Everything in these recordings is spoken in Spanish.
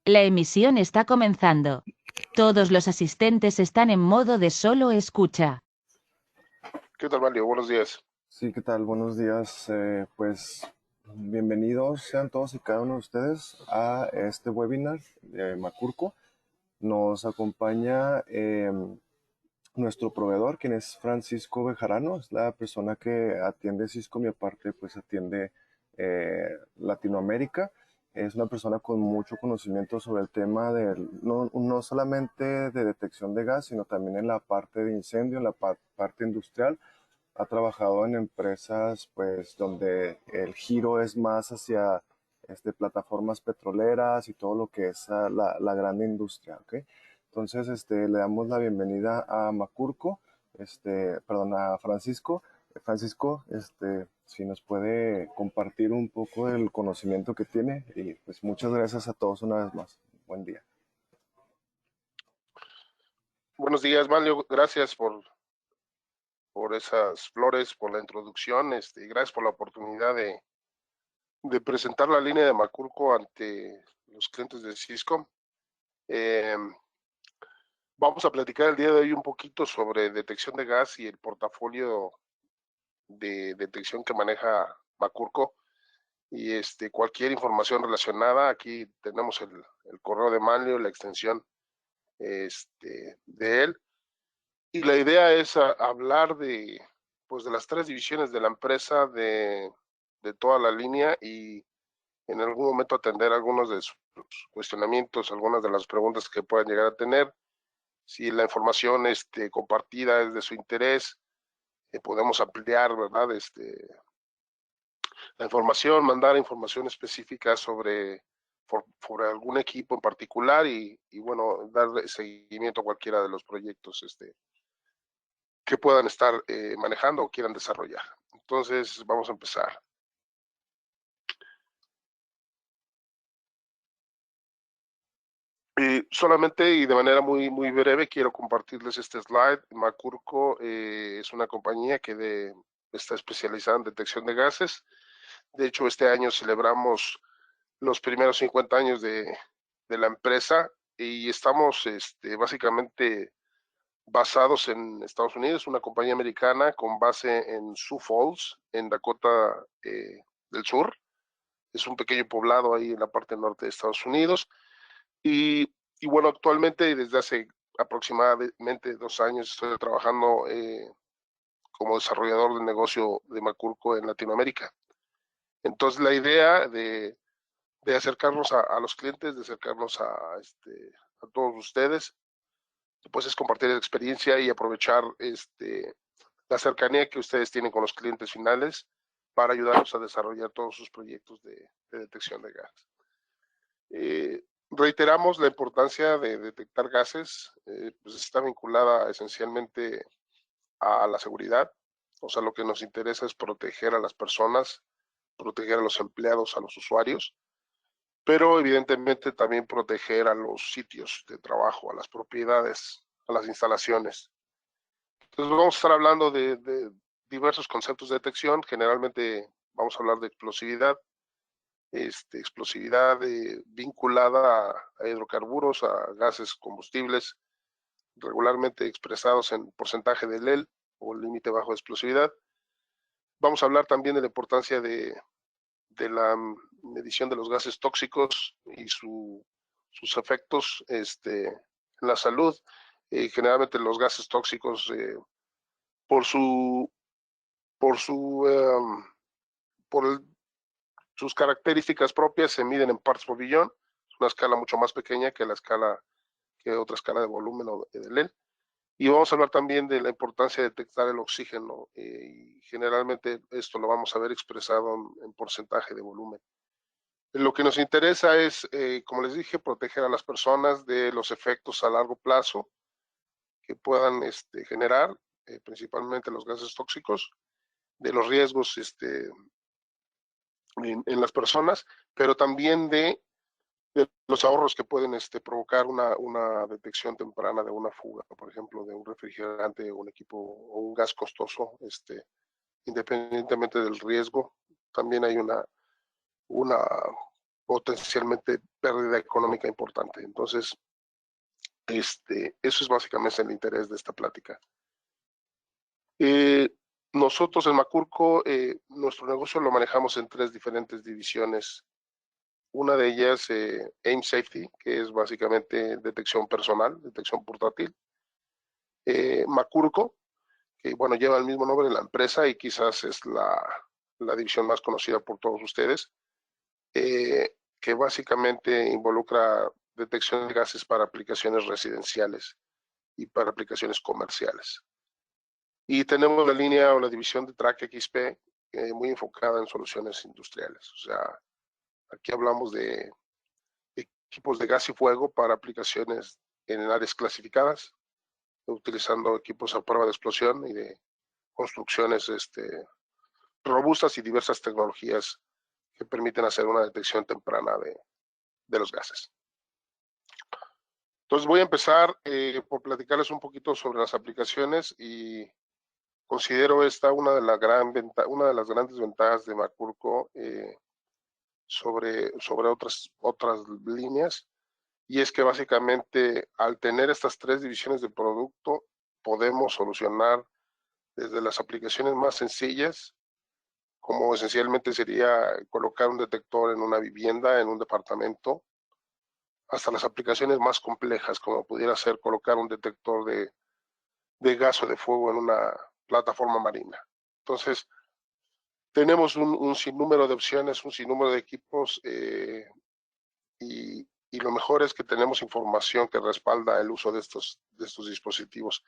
La emisión está comenzando. Todos los asistentes están en modo de solo escucha. ¿Qué tal, Mario? Buenos días. Sí, ¿qué tal? Buenos días. Pues bienvenidos sean todos y cada uno de ustedes a este webinar de Macurco. Nos acompaña nuestro proveedor, quien es Francisco Bejarano, es la persona que atiende Cisco, y aparte pues atiende Latinoamérica. Es una persona con mucho conocimiento sobre el tema no solamente de detección de gas, sino también en la parte de incendio, en la parte industrial. Ha trabajado en empresas pues donde el giro es más hacia plataformas petroleras y todo lo que es la gran industria, ¿ok? Entonces, le damos la bienvenida a Macurco, perdón, a Francisco. Francisco, si nos puede compartir un poco del conocimiento que tiene, y pues muchas gracias a todos una vez más. Buen día. Buenos días, Mario. Gracias por esas flores, por la introducción, y gracias por la oportunidad de presentar la línea de Macurco ante los clientes de Cisco. Vamos a platicar el día de hoy un poquito sobre detección de gas y el portafolio de detección que maneja Macurco. Y cualquier información relacionada, aquí tenemos el correo de Mario, la extensión de él. Y la idea es hablar pues de las tres divisiones de la empresa, de toda la línea, y en algún momento atender algunos de sus cuestionamientos, algunas de las preguntas que puedan llegar a tener. Si la información compartida es de su interés, podemos ampliar, ¿verdad? La información, mandar información específica sobre algún equipo en particular y bueno, dar seguimiento a cualquiera de los proyectos que puedan estar manejando o quieran desarrollar. Entonces, vamos a empezar. Solamente y de manera muy breve quiero compartirles este slide. Macurco es una compañía que está especializada en detección de gases. De hecho, este año celebramos los primeros 50 años de la empresa y estamos básicamente basados en Estados Unidos, una compañía americana con base en Sioux Falls, en Dakota del Sur. Es un pequeño poblado ahí en la parte norte de Estados Unidos. Y bueno, actualmente desde hace aproximadamente 2 años estoy trabajando como desarrollador de negocio de Macurco en Latinoamérica. Entonces la idea de acercarnos a los clientes, de acercarnos a todos ustedes, pues es compartir experiencia y aprovechar la cercanía que ustedes tienen con los clientes finales para ayudarlos a desarrollar todos sus proyectos de detección de gas. Reiteramos la importancia de detectar gases, pues está vinculada esencialmente a la seguridad. O sea, lo que nos interesa es proteger a las personas, proteger a los empleados, a los usuarios, pero evidentemente también proteger a los sitios de trabajo, a las propiedades, a las instalaciones. Entonces vamos a estar hablando de diversos conceptos de detección. Generalmente vamos a hablar de explosividad, explosividad vinculada a hidrocarburos, a gases combustibles, regularmente expresados en porcentaje de LEL o límite bajo de explosividad. Vamos a hablar también de la importancia de la medición de los gases tóxicos y sus efectos en la salud. Generalmente los gases tóxicos, por su, por su, por el, sus características propias, se miden en parts por billón. Es una escala mucho más pequeña que otra escala de volumen o de LEL. Y vamos a hablar también de la importancia de detectar el oxígeno, y generalmente esto lo vamos a ver expresado en porcentaje de volumen. Lo que nos interesa es, como les dije, proteger a las personas de los efectos a largo plazo que puedan generar, principalmente los gases tóxicos, de los riesgos en las personas, pero también de los ahorros que pueden provocar una detección temprana de una fuga, por ejemplo, de un refrigerante o un equipo o un gas costoso, independientemente del riesgo. También hay una potencialmente pérdida económica importante. Entonces, eso es básicamente el interés de esta plática. Nosotros en Macurco, nuestro negocio lo manejamos en 3 diferentes divisiones. Una de ellas, Aim Safety, que es básicamente detección personal, detección portátil. Macurco, que bueno, lleva el mismo nombre de la empresa y quizás es la división más conocida por todos ustedes, que básicamente involucra detección de gases para aplicaciones residenciales y para aplicaciones comerciales. Y tenemos la línea o la división de Track XP, muy enfocada en soluciones industriales. O sea, aquí hablamos de equipos de gas y fuego para aplicaciones en áreas clasificadas, utilizando equipos a prueba de explosión y de construcciones robustas y diversas tecnologías que permiten hacer una detección temprana de los gases. Entonces voy a empezar por platicarles un poquito sobre las aplicaciones y considero esta una de las grandes ventajas de Macurco sobre otras líneas, y es que básicamente al tener estas 3 divisiones de producto podemos solucionar desde las aplicaciones más sencillas, como esencialmente sería colocar un detector en una vivienda, en un departamento, hasta las aplicaciones más complejas, como pudiera ser colocar un detector de gas o de fuego en una plataforma marina. Entonces, tenemos un sinnúmero de opciones, un sinnúmero de equipos, y lo mejor es que tenemos información que respalda el uso de estos dispositivos.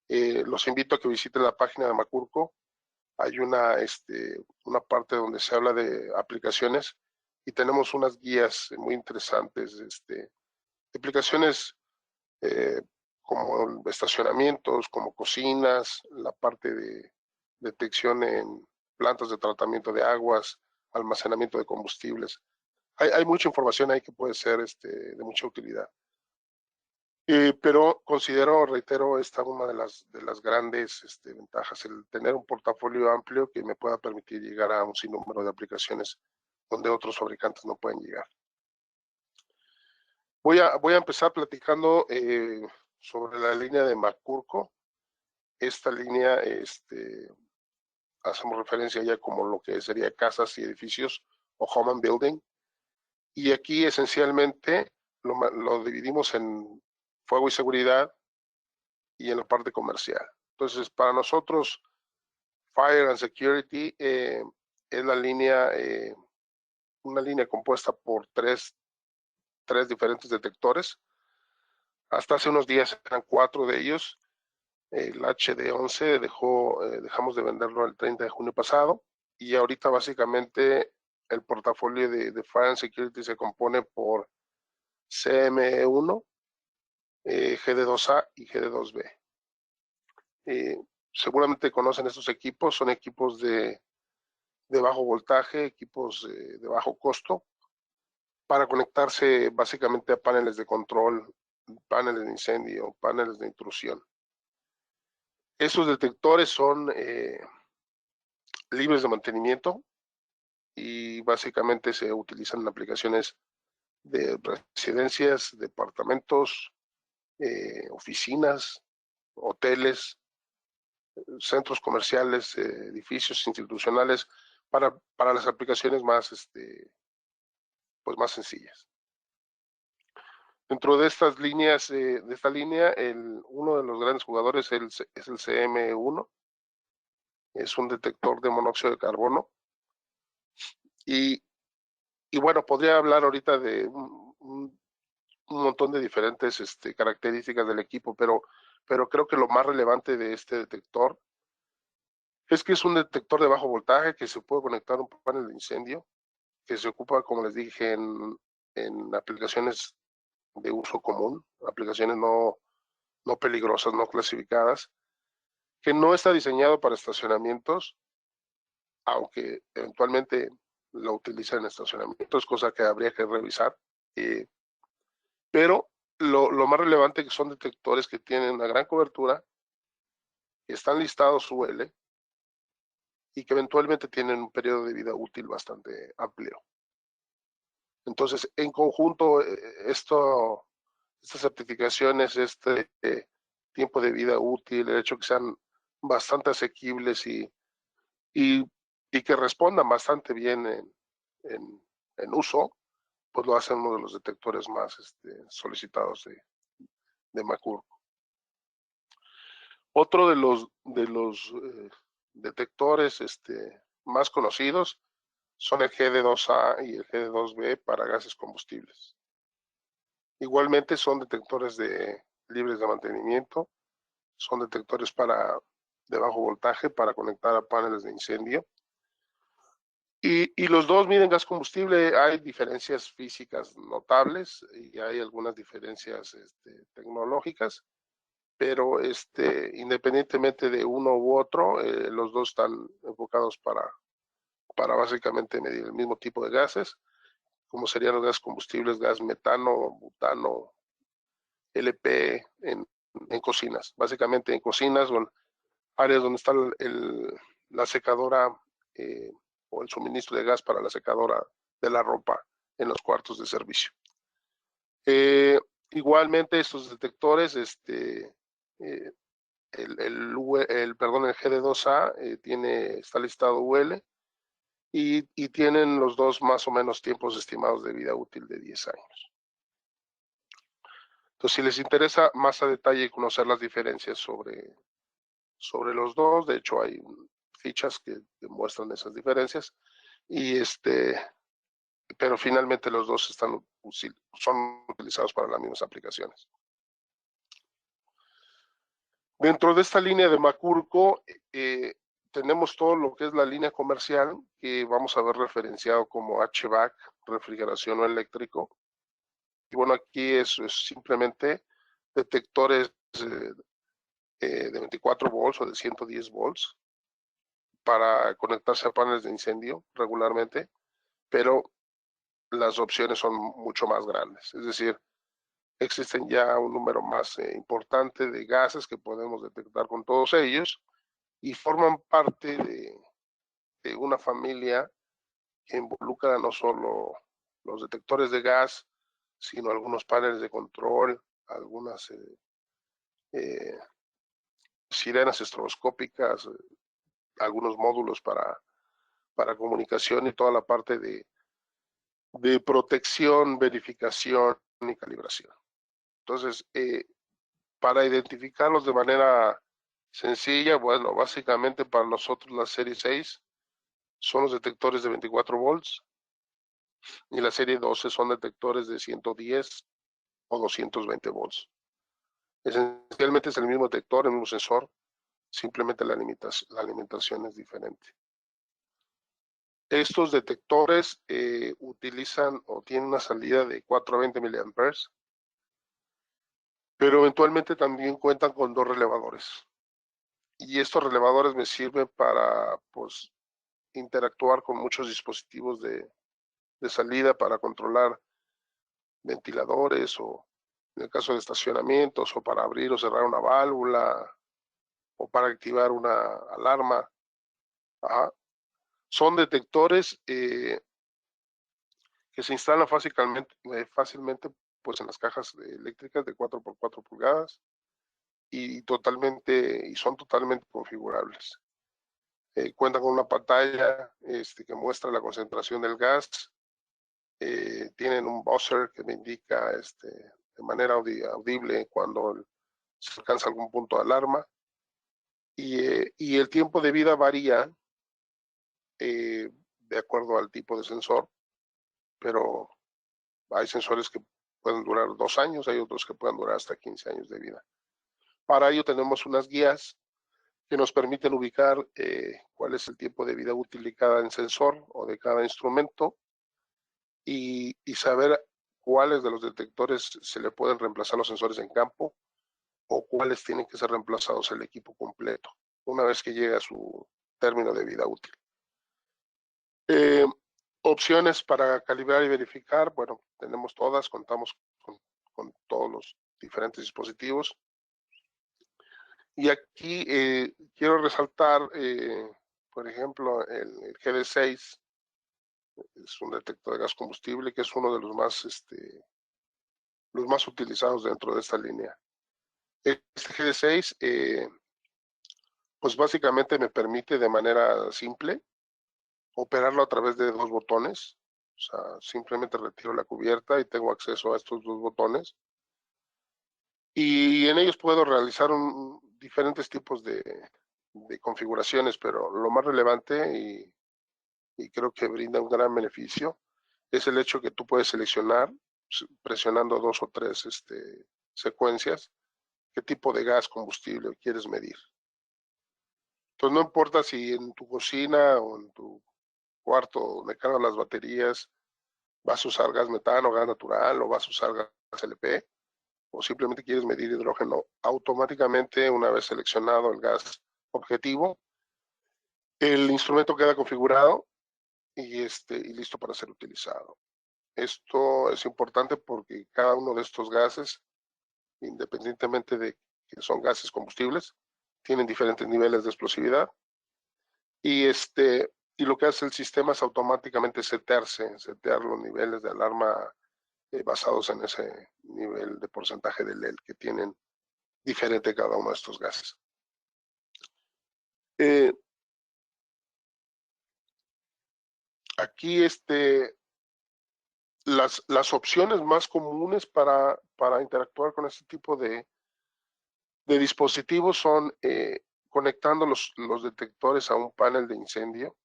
Los invito a que visiten la página de Macurco. Hay una parte donde se habla de aplicaciones y tenemos unas guías muy interesantes de aplicaciones como estacionamientos, como cocinas, la parte de detección en plantas de tratamiento de aguas, almacenamiento de combustibles. Hay mucha información ahí que puede ser de mucha utilidad. Pero considero, reitero, esta una de las grandes ventajas, el tener un portafolio amplio que me pueda permitir llegar a un sinnúmero de aplicaciones donde otros fabricantes no pueden llegar. Voy a empezar platicando sobre la línea de Macurco. Esta línea, hacemos referencia ya como lo que sería casas y edificios o home and building. Y aquí esencialmente lo dividimos en fuego y seguridad y en la parte comercial. Entonces, para nosotros, Fire and Security es la línea, una línea compuesta por tres diferentes detectores. Hasta hace unos días eran 4 de ellos. El HD11 dejamos de venderlo el 30 de junio pasado, y ahorita básicamente el portafolio de Fire and Security se compone por CME1, GD2A y GD2B. Seguramente conocen estos equipos, son equipos de bajo voltaje, equipos de bajo costo, para conectarse básicamente a paneles de control, paneles de incendio, paneles de intrusión. Esos detectores son libres de mantenimiento y básicamente se utilizan en aplicaciones de residencias, departamentos, oficinas, hoteles, centros comerciales, edificios institucionales, para las aplicaciones más, pues más sencillas. Dentro de estas líneas, de esta línea, uno de los grandes jugadores es el CM1, es un detector de monóxido de carbono. Y bueno, podría hablar ahorita de un montón de diferentes características del equipo, pero creo que lo más relevante de este detector es que es un detector de bajo voltaje que se puede conectar a un panel de incendio, que se ocupa, como les dije, en aplicaciones de uso común, aplicaciones no peligrosas, no clasificadas, que no está diseñado para estacionamientos, aunque eventualmente lo utilizan en estacionamientos, cosa que habría que revisar. Pero lo más relevante que son detectores que tienen una gran cobertura, que están listados UL y que eventualmente tienen un periodo de vida útil bastante amplio. Entonces, en conjunto, estas certificaciones, tiempo de vida útil, el hecho que sean bastante asequibles y que respondan bastante bien en uso, pues lo hacen uno de los detectores más solicitados de MACURCO. Otro de los detectores más conocidos son el GD2A y el GD2B para gases combustibles. Igualmente son detectores libres de mantenimiento, son detectores de bajo voltaje para conectar a paneles de incendio. Y los dos miden gas combustible. Hay diferencias físicas notables y hay algunas diferencias tecnológicas, pero independientemente de uno u otro, los dos están enfocados para básicamente medir el mismo tipo de gases, como serían los gases combustibles, gas metano, butano, LP, en cocinas. Básicamente en cocinas o en áreas donde está la secadora o el suministro de gas para la secadora de la ropa en los cuartos de servicio. Igualmente estos detectores, el GD2A está listado UL y tienen los dos más o menos tiempos estimados de vida útil de 10 años. Entonces, si les interesa más a detalle conocer las diferencias sobre los dos, de hecho hay fichas que demuestran esas diferencias, pero finalmente los dos son utilizados para las mismas aplicaciones. Dentro de esta línea de MACURCO, tenemos todo lo que es la línea comercial, que vamos a ver referenciado como HVAC, refrigeración o eléctrico. Y bueno, aquí es simplemente detectores de 24 volts o de 110 volts para conectarse a paneles de incendio regularmente, pero las opciones son mucho más grandes. Es decir, existen ya un número más importante de gases que podemos detectar con todos ellos y forman parte de una familia que involucra no solo los detectores de gas, sino algunos paneles de control, algunas sirenas estroboscópicas, algunos módulos para comunicación y toda la parte de protección, verificación y calibración. Entonces, para identificarlos de manera sencilla, bueno, básicamente para nosotros la serie 6 son los detectores de 24 volts y la serie 12 son detectores de 110 o 220 volts. Esencialmente es el mismo detector, el mismo sensor, simplemente la alimentación es diferente. Estos detectores utilizan o tienen una salida de 4 a 20 mA, pero eventualmente también cuentan con 2 relevadores. Y estos relevadores me sirven para pues, interactuar con muchos dispositivos de salida para controlar ventiladores o en el caso de estacionamientos o para abrir o cerrar una válvula o para activar una alarma. Ajá. Son detectores que se instalan fácilmente pues en las cajas eléctricas de 4x4 pulgadas y son totalmente configurables. Cuentan con una pantalla que muestra la concentración del gas. Tienen un buzzer que me indica de manera audible cuando se alcanza algún punto de alarma. Y el tiempo de vida varía de acuerdo al tipo de sensor, pero hay sensores que pueden durar 2 años, hay otros que pueden durar hasta 15 años de vida. Para ello tenemos unas guías que nos permiten ubicar cuál es el tiempo de vida útil de cada sensor o de cada instrumento y saber cuáles de los detectores se le pueden reemplazar los sensores en campo o cuáles tienen que ser reemplazados el equipo completo una vez que llega a su término de vida útil. Opciones para calibrar y verificar, bueno, tenemos todas, contamos con todos los diferentes dispositivos. Y aquí quiero resaltar, por ejemplo, el GD6, Es un detector de gas combustible que es uno de los más utilizados dentro de esta línea. Este GD6, pues básicamente me permite de manera simple operarlo a través de dos botones. O sea, simplemente retiro la cubierta y tengo acceso a estos dos botones. Y en ellos puedo realizar diferentes tipos de configuraciones, pero lo más relevante y creo que brinda un gran beneficio es el hecho que tú puedes seleccionar, presionando 2 o 3 secuencias, qué tipo de gas combustible quieres medir. Entonces no importa si en tu cocina o en tu cuarto donde cargas las baterías vas a usar gas metano, gas natural o vas a usar gas LP, o simplemente quieres medir hidrógeno, automáticamente una vez seleccionado el gas objetivo, el instrumento queda configurado y listo para ser utilizado. Esto es importante porque cada uno de estos gases, independientemente de que son gases combustibles, tienen diferentes niveles de explosividad y lo que hace el sistema es automáticamente setear los niveles de alarma basados en ese nivel de porcentaje de LED que tienen diferente cada uno de estos gases. Aquí las opciones más comunes para interactuar con este tipo de dispositivos son conectando los detectores a un panel de incendio.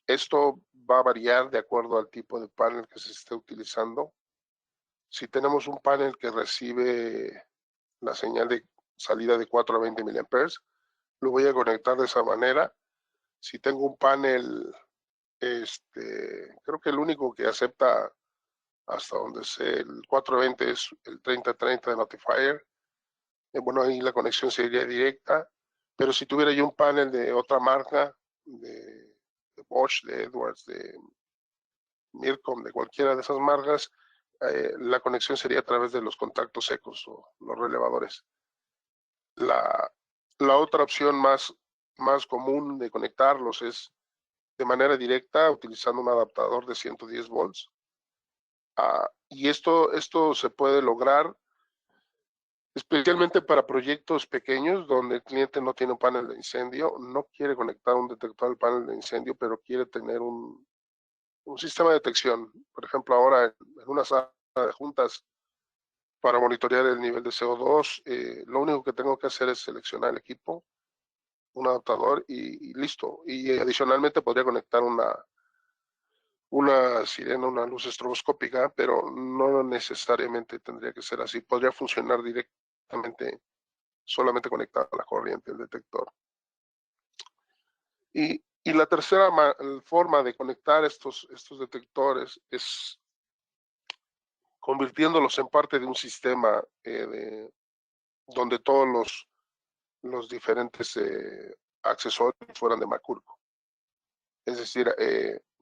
Esto va a variar de acuerdo al tipo de panel que se esté utilizando. Si tenemos un panel que recibe la señal de salida de 4 a 20 miliamperes, lo voy a conectar de esa manera. Si tengo un panel, creo que el único que acepta hasta donde sé el 420 es el 3030 de Notifier. Bueno, ahí la conexión sería directa, pero si tuviera yo un panel de otra marca, de Bosch, de Edwards, de Mircom, de cualquiera de esas marcas, la conexión sería a través de los contactos secos o los relevadores. La otra opción más común de conectarlos es de manera directa utilizando un adaptador de 110 volts. Y esto se puede lograr especialmente para proyectos pequeños donde el cliente no tiene un panel de incendio, no quiere conectar un detector al panel de incendio, pero quiere tener un sistema de detección. Por ejemplo, ahora en una sala de juntas para monitorear el nivel de CO2, lo único que tengo que hacer es seleccionar el equipo, un adaptador y listo. Y adicionalmente podría conectar una sirena, una luz estroboscópica, pero no necesariamente tendría que ser así. Podría funcionar directamente solamente conectado a la corriente del detector. Y la tercera forma de conectar estos detectores es convirtiéndolos en parte de un sistema donde todos los diferentes accesorios fueran de Macurco. Es decir,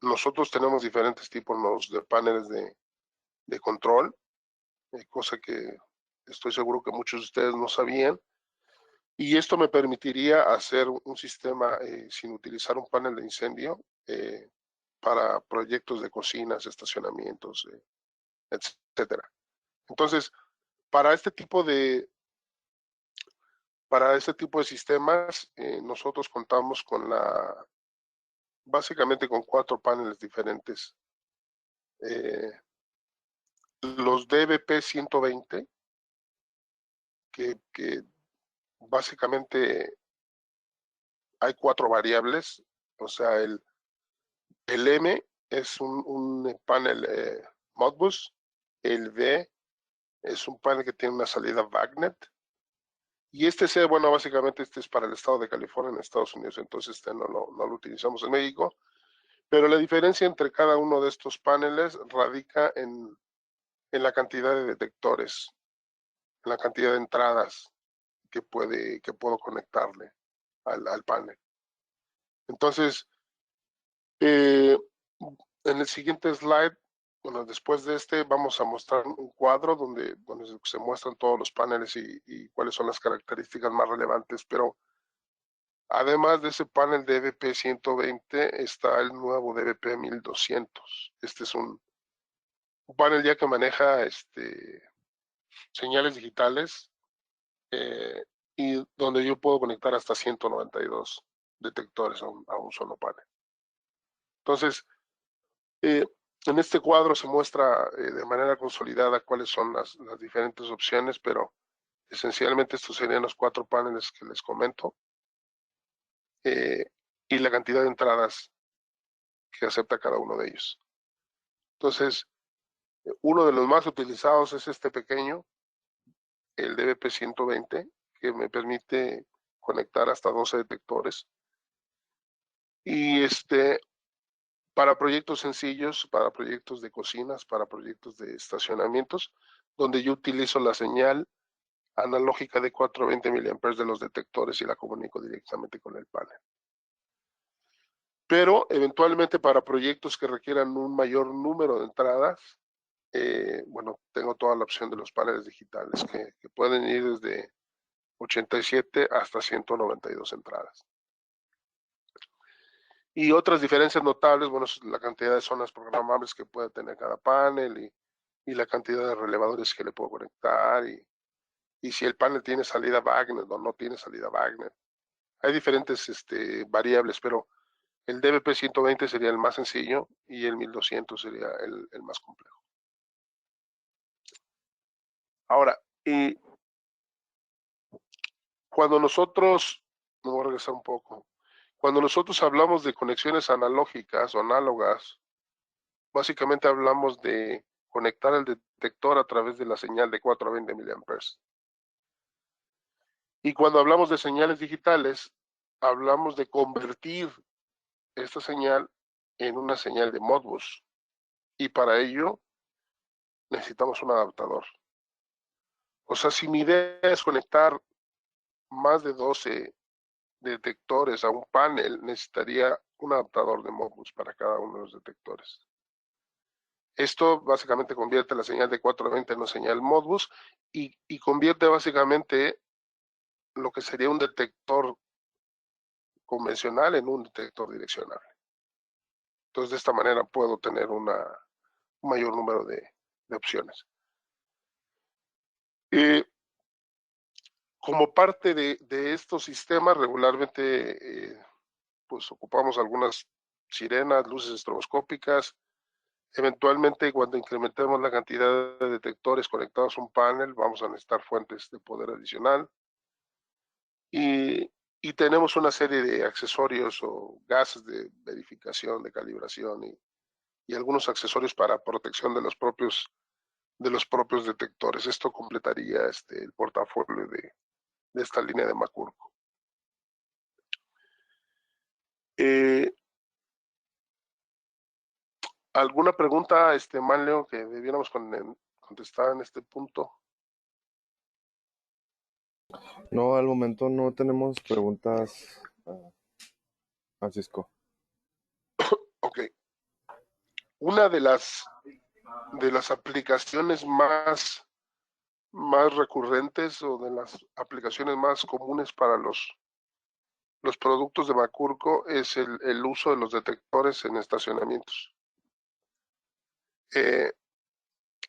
nosotros tenemos diferentes tipos de paneles de control, cosa que estoy seguro que muchos de ustedes no sabían. Y esto me permitiría hacer un sistema sin utilizar un panel de incendio para proyectos de cocinas, estacionamientos, etcétera. Entonces, para este tipo de sistemas, nosotros contamos con básicamente con 4 paneles diferentes. Los DBP 120, que básicamente hay 4 variables, o sea, el M es un panel Modbus, el V es un panel que tiene una salida VACnet, y C, bueno, básicamente este es para el estado de California en Estados Unidos, entonces no lo utilizamos en México, pero la diferencia entre cada uno de estos paneles radica en la cantidad de detectores, en la cantidad de entradas que puedo conectarle al panel. Entonces, en el siguiente slide, bueno, después de vamos a mostrar un cuadro donde se muestran todos los paneles y cuáles son las características más relevantes, pero Además de ese panel DVP 120, está el nuevo DVP 1200. Este es un panel ya que maneja señales digitales y donde yo puedo conectar hasta 192 detectores a un solo panel. Entonces, en este cuadro se muestra de manera consolidada cuáles son las diferentes opciones, pero esencialmente estos serían los 4 paneles que les comento y la cantidad de entradas que acepta cada uno de ellos. Entonces, uno de los más utilizados es este pequeño, el DVP 120, que me permite conectar hasta 12 detectores. Y para proyectos sencillos, para proyectos de cocinas, para proyectos de estacionamientos, donde yo utilizo la señal analógica de 420 mA de los detectores y la comunico directamente con el panel. Pero eventualmente para proyectos que requieran un mayor número de entradas, bueno, tengo toda la opción de los paneles digitales que pueden ir desde 87 hasta 192 entradas. Y otras diferencias notables, bueno, es la cantidad de zonas programables que puede tener cada panel y la cantidad de relevadores que le puedo conectar y si el panel tiene salida Bagnet o no tiene salida Bagnet. Hay diferentes variables, pero el DVP 120 sería el más sencillo y el 1200 sería el más complejo. Ahora, cuando nosotros, me voy a regresar un poco, cuando nosotros hablamos de conexiones analógicas o análogas, básicamente hablamos de conectar el detector a través de la señal de 420 mA. Y cuando hablamos de señales digitales, hablamos de convertir esta señal en una señal de Modbus. Y para ello necesitamos un adaptador. O sea, si mi idea es conectar más de 12 detectores a un panel, necesitaría un adaptador de Modbus para cada uno de los detectores. Esto básicamente convierte la señal de 420 en una señal Modbus y convierte básicamente lo que sería un detector convencional en un detector direccional. Entonces, de esta manera puedo tener un mayor número de opciones. Como parte de estos sistemas, regularmente pues ocupamos algunas sirenas, luces estroboscópicas. Eventualmente, cuando incrementemos la cantidad de detectores conectados a un panel, vamos a necesitar fuentes de poder adicional. Y tenemos una serie de accesorios o gases de verificación, de calibración y algunos accesorios para protección de los propios detectores. Esto completaría el portafolio de esta línea de Macurco. ¿Alguna pregunta, Manlio, que debiéramos contestar en este punto? No, al momento no tenemos preguntas, Francisco. Ok. Una de las aplicaciones más recurrentes o de las aplicaciones más comunes para los productos de Macurco es el uso de los detectores en estacionamientos.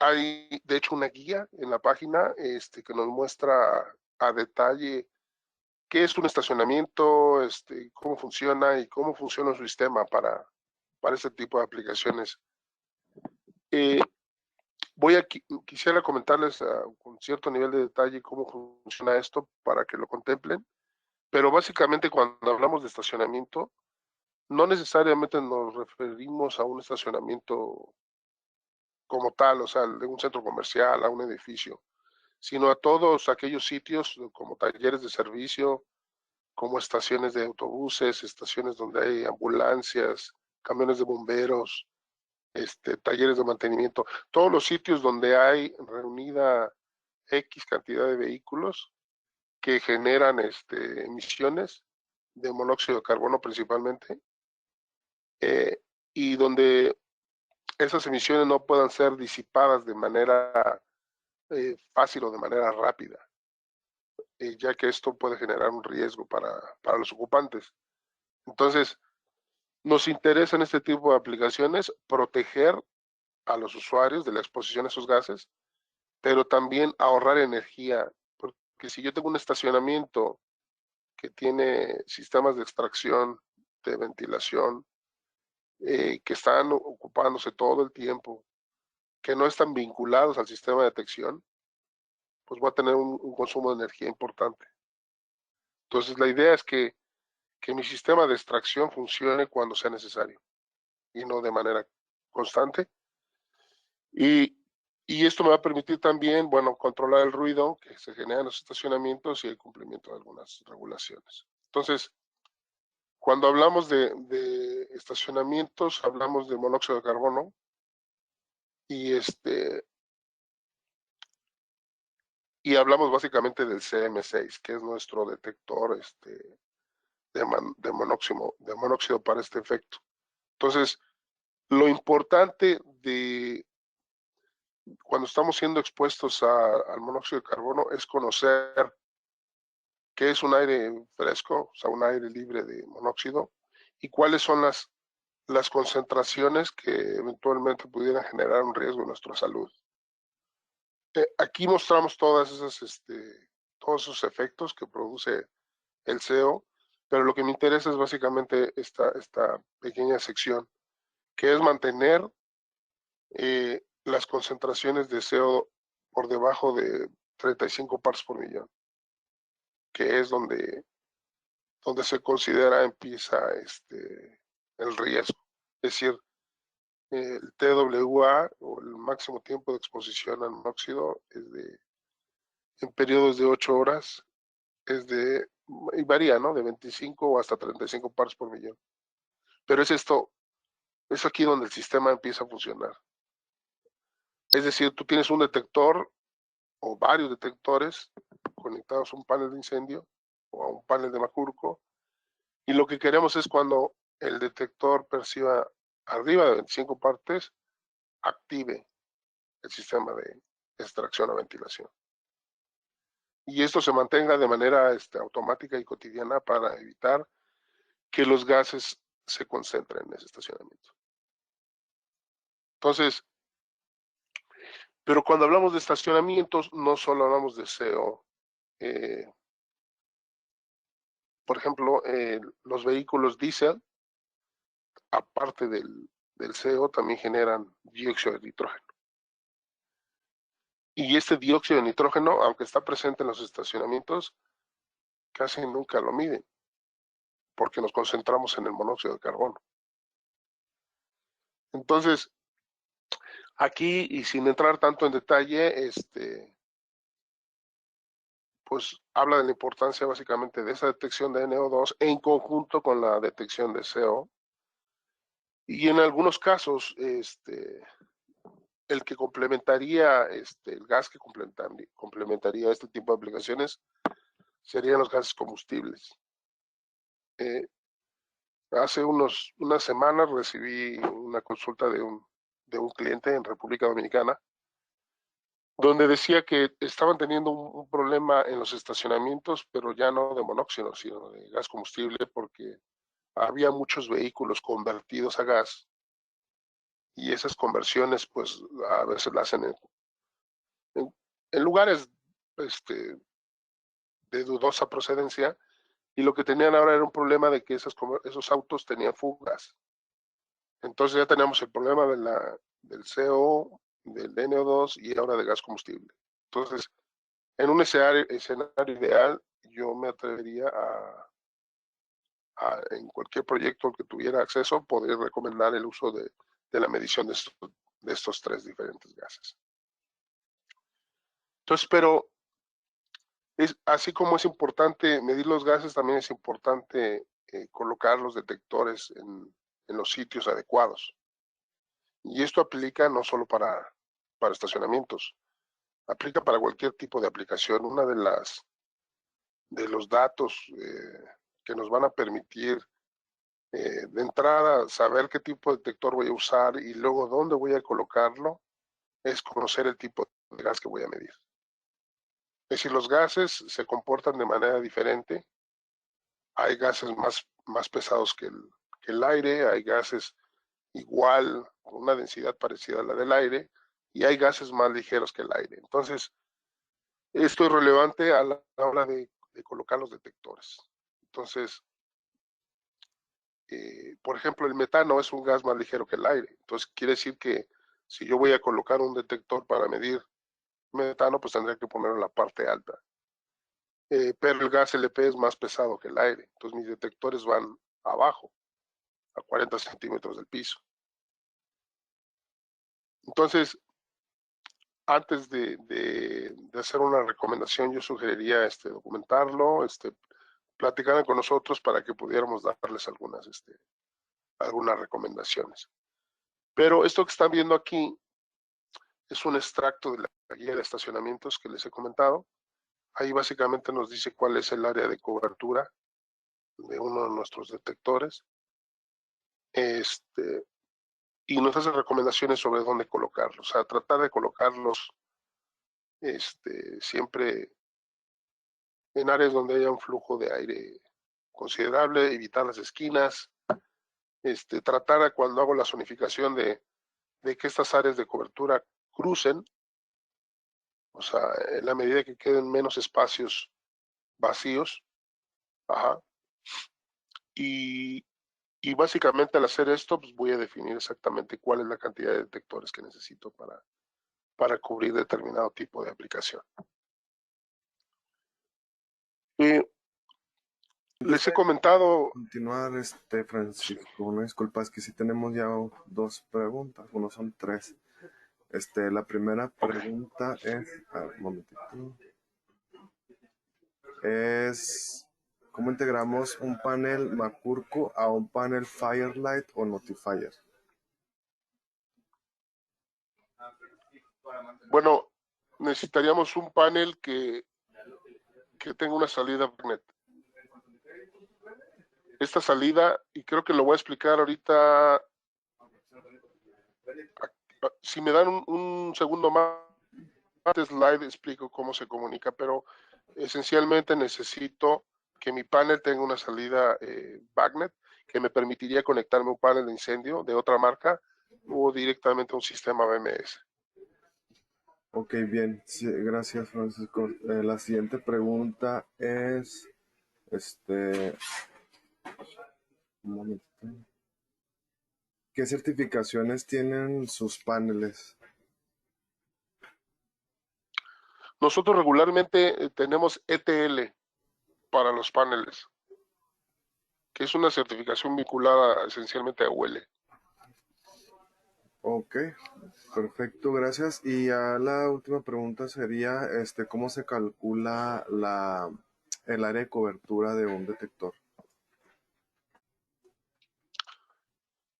Hay, de hecho, una guía en la página que nos muestra a detalle qué es un estacionamiento, cómo funciona y cómo funciona su sistema para este tipo de aplicaciones. Quisiera comentarles con cierto nivel de detalle cómo funciona esto para que lo contemplen, pero básicamente cuando hablamos de estacionamiento, no necesariamente nos referimos a un estacionamiento como tal, o sea, de un centro comercial, a un edificio, sino a todos aquellos sitios como talleres de servicio, como estaciones de autobuses, estaciones donde hay ambulancias, camiones de bomberos, talleres de mantenimiento, todos los sitios donde hay reunida X cantidad de vehículos que generan emisiones de monóxido de carbono principalmente, y donde esas emisiones no puedan ser disipadas de manera fácil o de manera rápida. ya que esto puede generar un riesgo para los ocupantes. Entonces, nos interesa en este tipo de aplicaciones proteger a los usuarios de la exposición a esos gases, pero también ahorrar energía, porque si yo tengo un estacionamiento que tiene sistemas de extracción, de ventilación, que están ocupándose todo el tiempo, que no están vinculados al sistema de detección, pues voy a tener un consumo de energía importante. Entonces la idea es que mi sistema de extracción funcione cuando sea necesario y no de manera constante. Y esto me va a permitir también, bueno, controlar el ruido que se genera en los estacionamientos y el cumplimiento de algunas regulaciones. Entonces, cuando hablamos de estacionamientos, hablamos de monóxido de carbono y y hablamos básicamente del CM6, que es nuestro detector de monóxido para este efecto. Entonces, lo importante de cuando estamos siendo expuestos al monóxido de carbono es conocer qué es un aire fresco, o sea, un aire libre de monóxido, y cuáles son las concentraciones que eventualmente pudieran generar un riesgo en nuestra salud. Aquí mostramos todos esos efectos que produce el CO, pero lo que me interesa es básicamente esta pequeña sección, que es mantener las concentraciones de CO por debajo de 35 parts por millón, que es donde se considera empieza el riesgo. Es decir, el TWA o el máximo tiempo de exposición al monóxido en periodos de 8 horas y varía, ¿no? De 25 o hasta 35 parts por millón. Pero es aquí donde el sistema empieza a funcionar. Es decir, tú tienes un detector o varios detectores conectados a un panel de incendio o a un panel de Makurko, y lo que queremos es cuando el detector perciba arriba de 25 partes, active el sistema de extracción o ventilación. Y esto se mantenga de manera automática y cotidiana para evitar que los gases se concentren en ese estacionamiento. Entonces, pero cuando hablamos de estacionamientos, no solo hablamos de CO. Por ejemplo, los vehículos diésel, aparte del CO, también generan dióxido de nitrógeno. Y este dióxido de nitrógeno, aunque está presente en los estacionamientos, casi nunca lo miden, porque nos concentramos en el monóxido de carbono. Entonces, aquí, y sin entrar tanto en detalle, pues habla de la importancia básicamente de esa detección de NO2 en conjunto con la detección de CO. Y en algunos casos, el que complementaría, el gas que complementaría este tipo de aplicaciones serían los gases combustibles. Hace unas semanas recibí una consulta de un cliente en República Dominicana, donde decía que estaban teniendo un problema en los estacionamientos, pero ya no de monóxido, sino de gas combustible, porque había muchos vehículos convertidos a gas y esas conversiones pues a veces las hacen en lugares de dudosa procedencia, y lo que tenían ahora era un problema de que esos autos tenían fugas. Entonces ya teníamos el problema del CO, del NO2 y ahora de gas combustible. Entonces, en un escenario ideal, yo me atrevería en cualquier proyecto al que tuviera acceso, poder recomendar el uso de la medición de estos tres diferentes gases. Entonces, pero así como es importante medir los gases, también es importante colocar los detectores en los sitios adecuados. Y esto aplica no solo para estacionamientos, aplica para cualquier tipo de aplicación. Una de los datos que nos van a permitir de entrada saber qué tipo de detector voy a usar y luego dónde voy a colocarlo es conocer el tipo de gas que voy a medir. Es decir, los gases se comportan de manera diferente. Hay gases más pesados que el aire, hay gases igual, con una densidad parecida a la del aire, y hay gases más ligeros que el aire. Entonces, esto es relevante a la hora de colocar los detectores. Entonces, por ejemplo, el metano es un gas más ligero que el aire. Entonces, quiere decir que si yo voy a colocar un detector para medir metano, pues tendría que ponerlo en la parte alta. Pero el gas LP es más pesado que el aire. Entonces, mis detectores van abajo, a 40 centímetros del piso. Entonces, antes de hacer una recomendación, yo sugeriría documentarlo, platicaran con nosotros para que pudiéramos darles algunas recomendaciones. Pero esto que están viendo aquí es un extracto de la guía de estacionamientos que les he comentado. Ahí básicamente nos dice cuál es el área de cobertura de uno de nuestros detectores. Y nos hace recomendaciones sobre dónde colocarlos. O sea, tratar de colocarlos siempre en áreas donde haya un flujo de aire considerable, evitar las esquinas, tratar cuando hago la zonificación de que estas áreas de cobertura crucen, o sea, en la medida que queden menos espacios vacíos, ajá. Y básicamente al hacer esto, pues voy a definir exactamente cuál es la cantidad de detectores que necesito para cubrir determinado tipo de aplicación. Les he comentado. Continuar, Francisco, una disculpa, es que sí tenemos ya dos preguntas, bueno, son tres. La primera pregunta es, un momentito, es ¿cómo integramos un panel Macurco a un panel Firelight o Notifier? Bueno, necesitaríamos un panel que tenga una salida Bagnet. Esta salida, y creo que lo voy a explicar ahorita, si me dan un segundo más, slide explico cómo se comunica, pero esencialmente necesito que mi panel tenga una salida Bagnet que me permitiría conectarme a un panel de incendio de otra marca o directamente a un sistema BMS. Ok, bien, sí, gracias, Francisco. La siguiente pregunta es, un momentito. ¿Qué certificaciones tienen sus paneles? Nosotros regularmente tenemos ETL para los paneles, que es una certificación vinculada esencialmente a UL. Ok, perfecto, gracias. Y ya la última pregunta sería, ¿cómo se calcula el área de cobertura de un detector?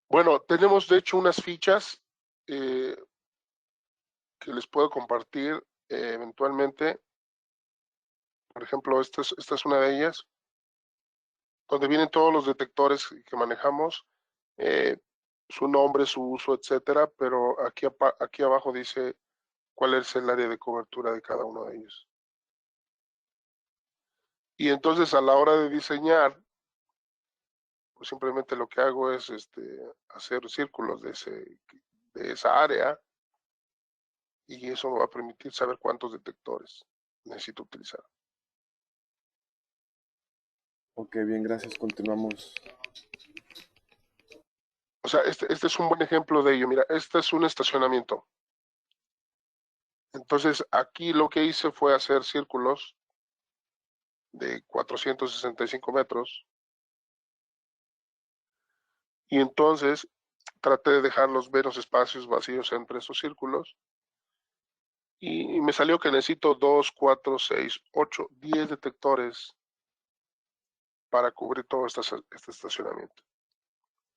Bueno, tenemos de hecho unas fichas que les puedo compartir eventualmente. Por ejemplo, esta es una de ellas, donde vienen todos los detectores que manejamos, su nombre, su uso, etcétera, pero aquí abajo dice cuál es el área de cobertura de cada uno de ellos. Y entonces a la hora de diseñar, pues simplemente lo que hago es hacer círculos de esa área, y eso me va a permitir saber cuántos detectores necesito utilizar. Ok, bien, gracias. Continuamos. O sea, este es un buen ejemplo de ello. Mira, este es un estacionamiento. Entonces, aquí lo que hice fue hacer círculos de 465 metros. Y entonces traté de dejar los menos espacios vacíos entre esos círculos. Y me salió que necesito 2, 4, 6, 8, 10 detectores para cubrir todo este estacionamiento.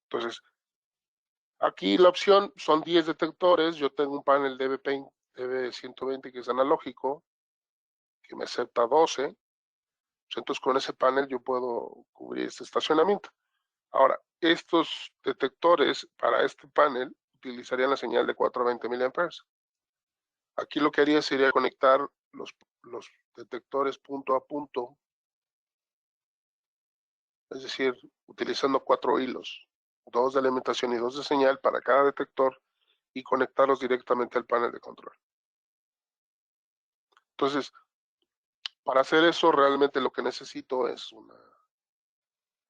Entonces, aquí la opción son 10 detectores. Yo tengo un panel DB120 que es analógico, que me acepta 12. Entonces, con ese panel yo puedo cubrir este estacionamiento. Ahora, estos detectores para este panel utilizarían la señal de 420 mA. Aquí lo que haría sería conectar los detectores punto a punto, es decir, utilizando 4 hilos, 2 de alimentación y 2 de señal para cada detector y conectarlos directamente al panel de control. Entonces, para hacer eso realmente lo que necesito es una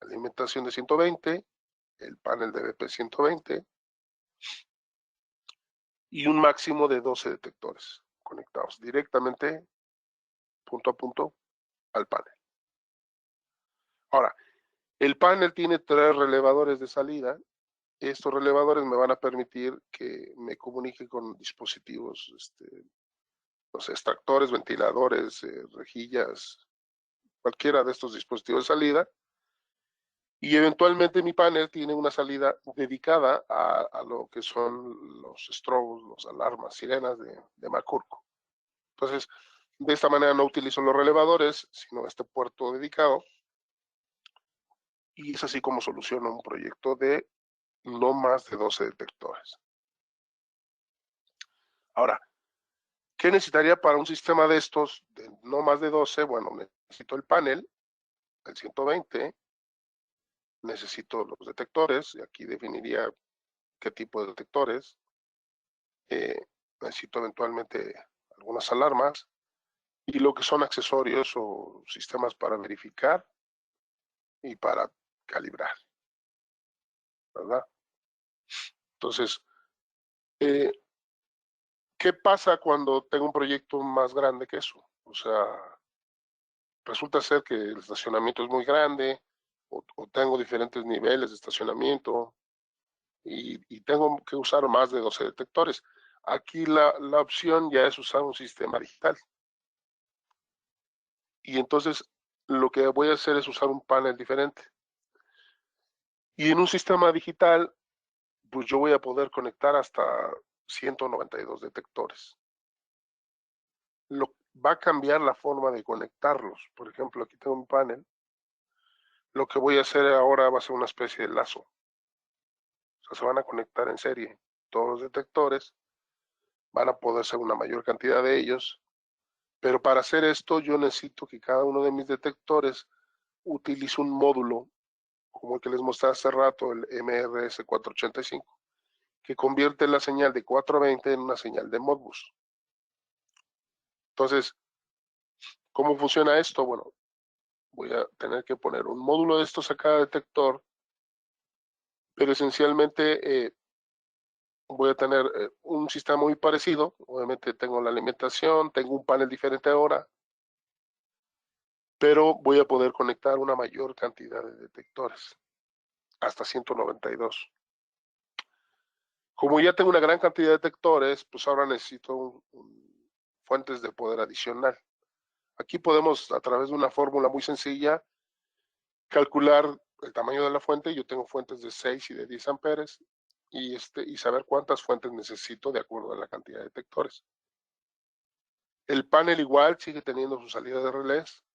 alimentación de 120, el panel de BP 120 y un máximo de 12 detectores conectados directamente punto a punto al panel. Ahora, el panel tiene 3 relevadores de salida. Estos relevadores me van a permitir que me comunique con dispositivos, los extractores, ventiladores, rejillas, cualquiera de estos dispositivos de salida. Y eventualmente mi panel tiene una salida dedicada a lo que son los estrobos, las alarmas, sirenas de McCurko. Entonces, de esta manera no utilizo los relevadores, sino este puerto dedicado. Y es así como soluciono un proyecto de no más de 12 detectores. Ahora, ¿qué necesitaría para un sistema de estos de no más de 12? Bueno, necesito el panel, el 120, necesito los detectores, y aquí definiría qué tipo de detectores, necesito eventualmente algunas alarmas, y lo que son accesorios o sistemas para verificar y para calibrar, ¿verdad? Entonces, ¿qué pasa cuando tengo un proyecto más grande que eso? O sea, resulta ser que el estacionamiento es muy grande o tengo diferentes niveles de estacionamiento y tengo que usar más de 12 detectores. Aquí la opción ya es usar un sistema digital. Y entonces lo que voy a hacer es usar un panel diferente. Y en un sistema digital, pues yo voy a poder conectar hasta 192 detectores. Va a cambiar la forma de conectarlos. Por ejemplo, aquí tengo un panel. Lo que voy a hacer ahora va a ser una especie de lazo. O sea, se van a conectar en serie todos los detectores. Van a poder ser una mayor cantidad de ellos. Pero para hacer esto yo necesito que cada uno de mis detectores utilice un módulo, como el que les mostré hace rato, el MRS485, que convierte la señal de 420 en una señal de Modbus. Entonces, ¿cómo funciona esto? Bueno, voy a tener que poner un módulo de estos a cada detector, pero esencialmente voy a tener un sistema muy parecido. Obviamente tengo la alimentación, tengo un panel diferente ahora, pero voy a poder conectar una mayor cantidad de detectores, hasta 192. Como ya tengo una gran cantidad de detectores, pues ahora necesito fuentes de poder adicional. Aquí podemos, a través de una fórmula muy sencilla, calcular el tamaño de la fuente. Yo tengo fuentes de 6 y de 10 amperes y saber cuántas fuentes necesito de acuerdo a la cantidad de detectores. El panel igual sigue teniendo su salida de relés,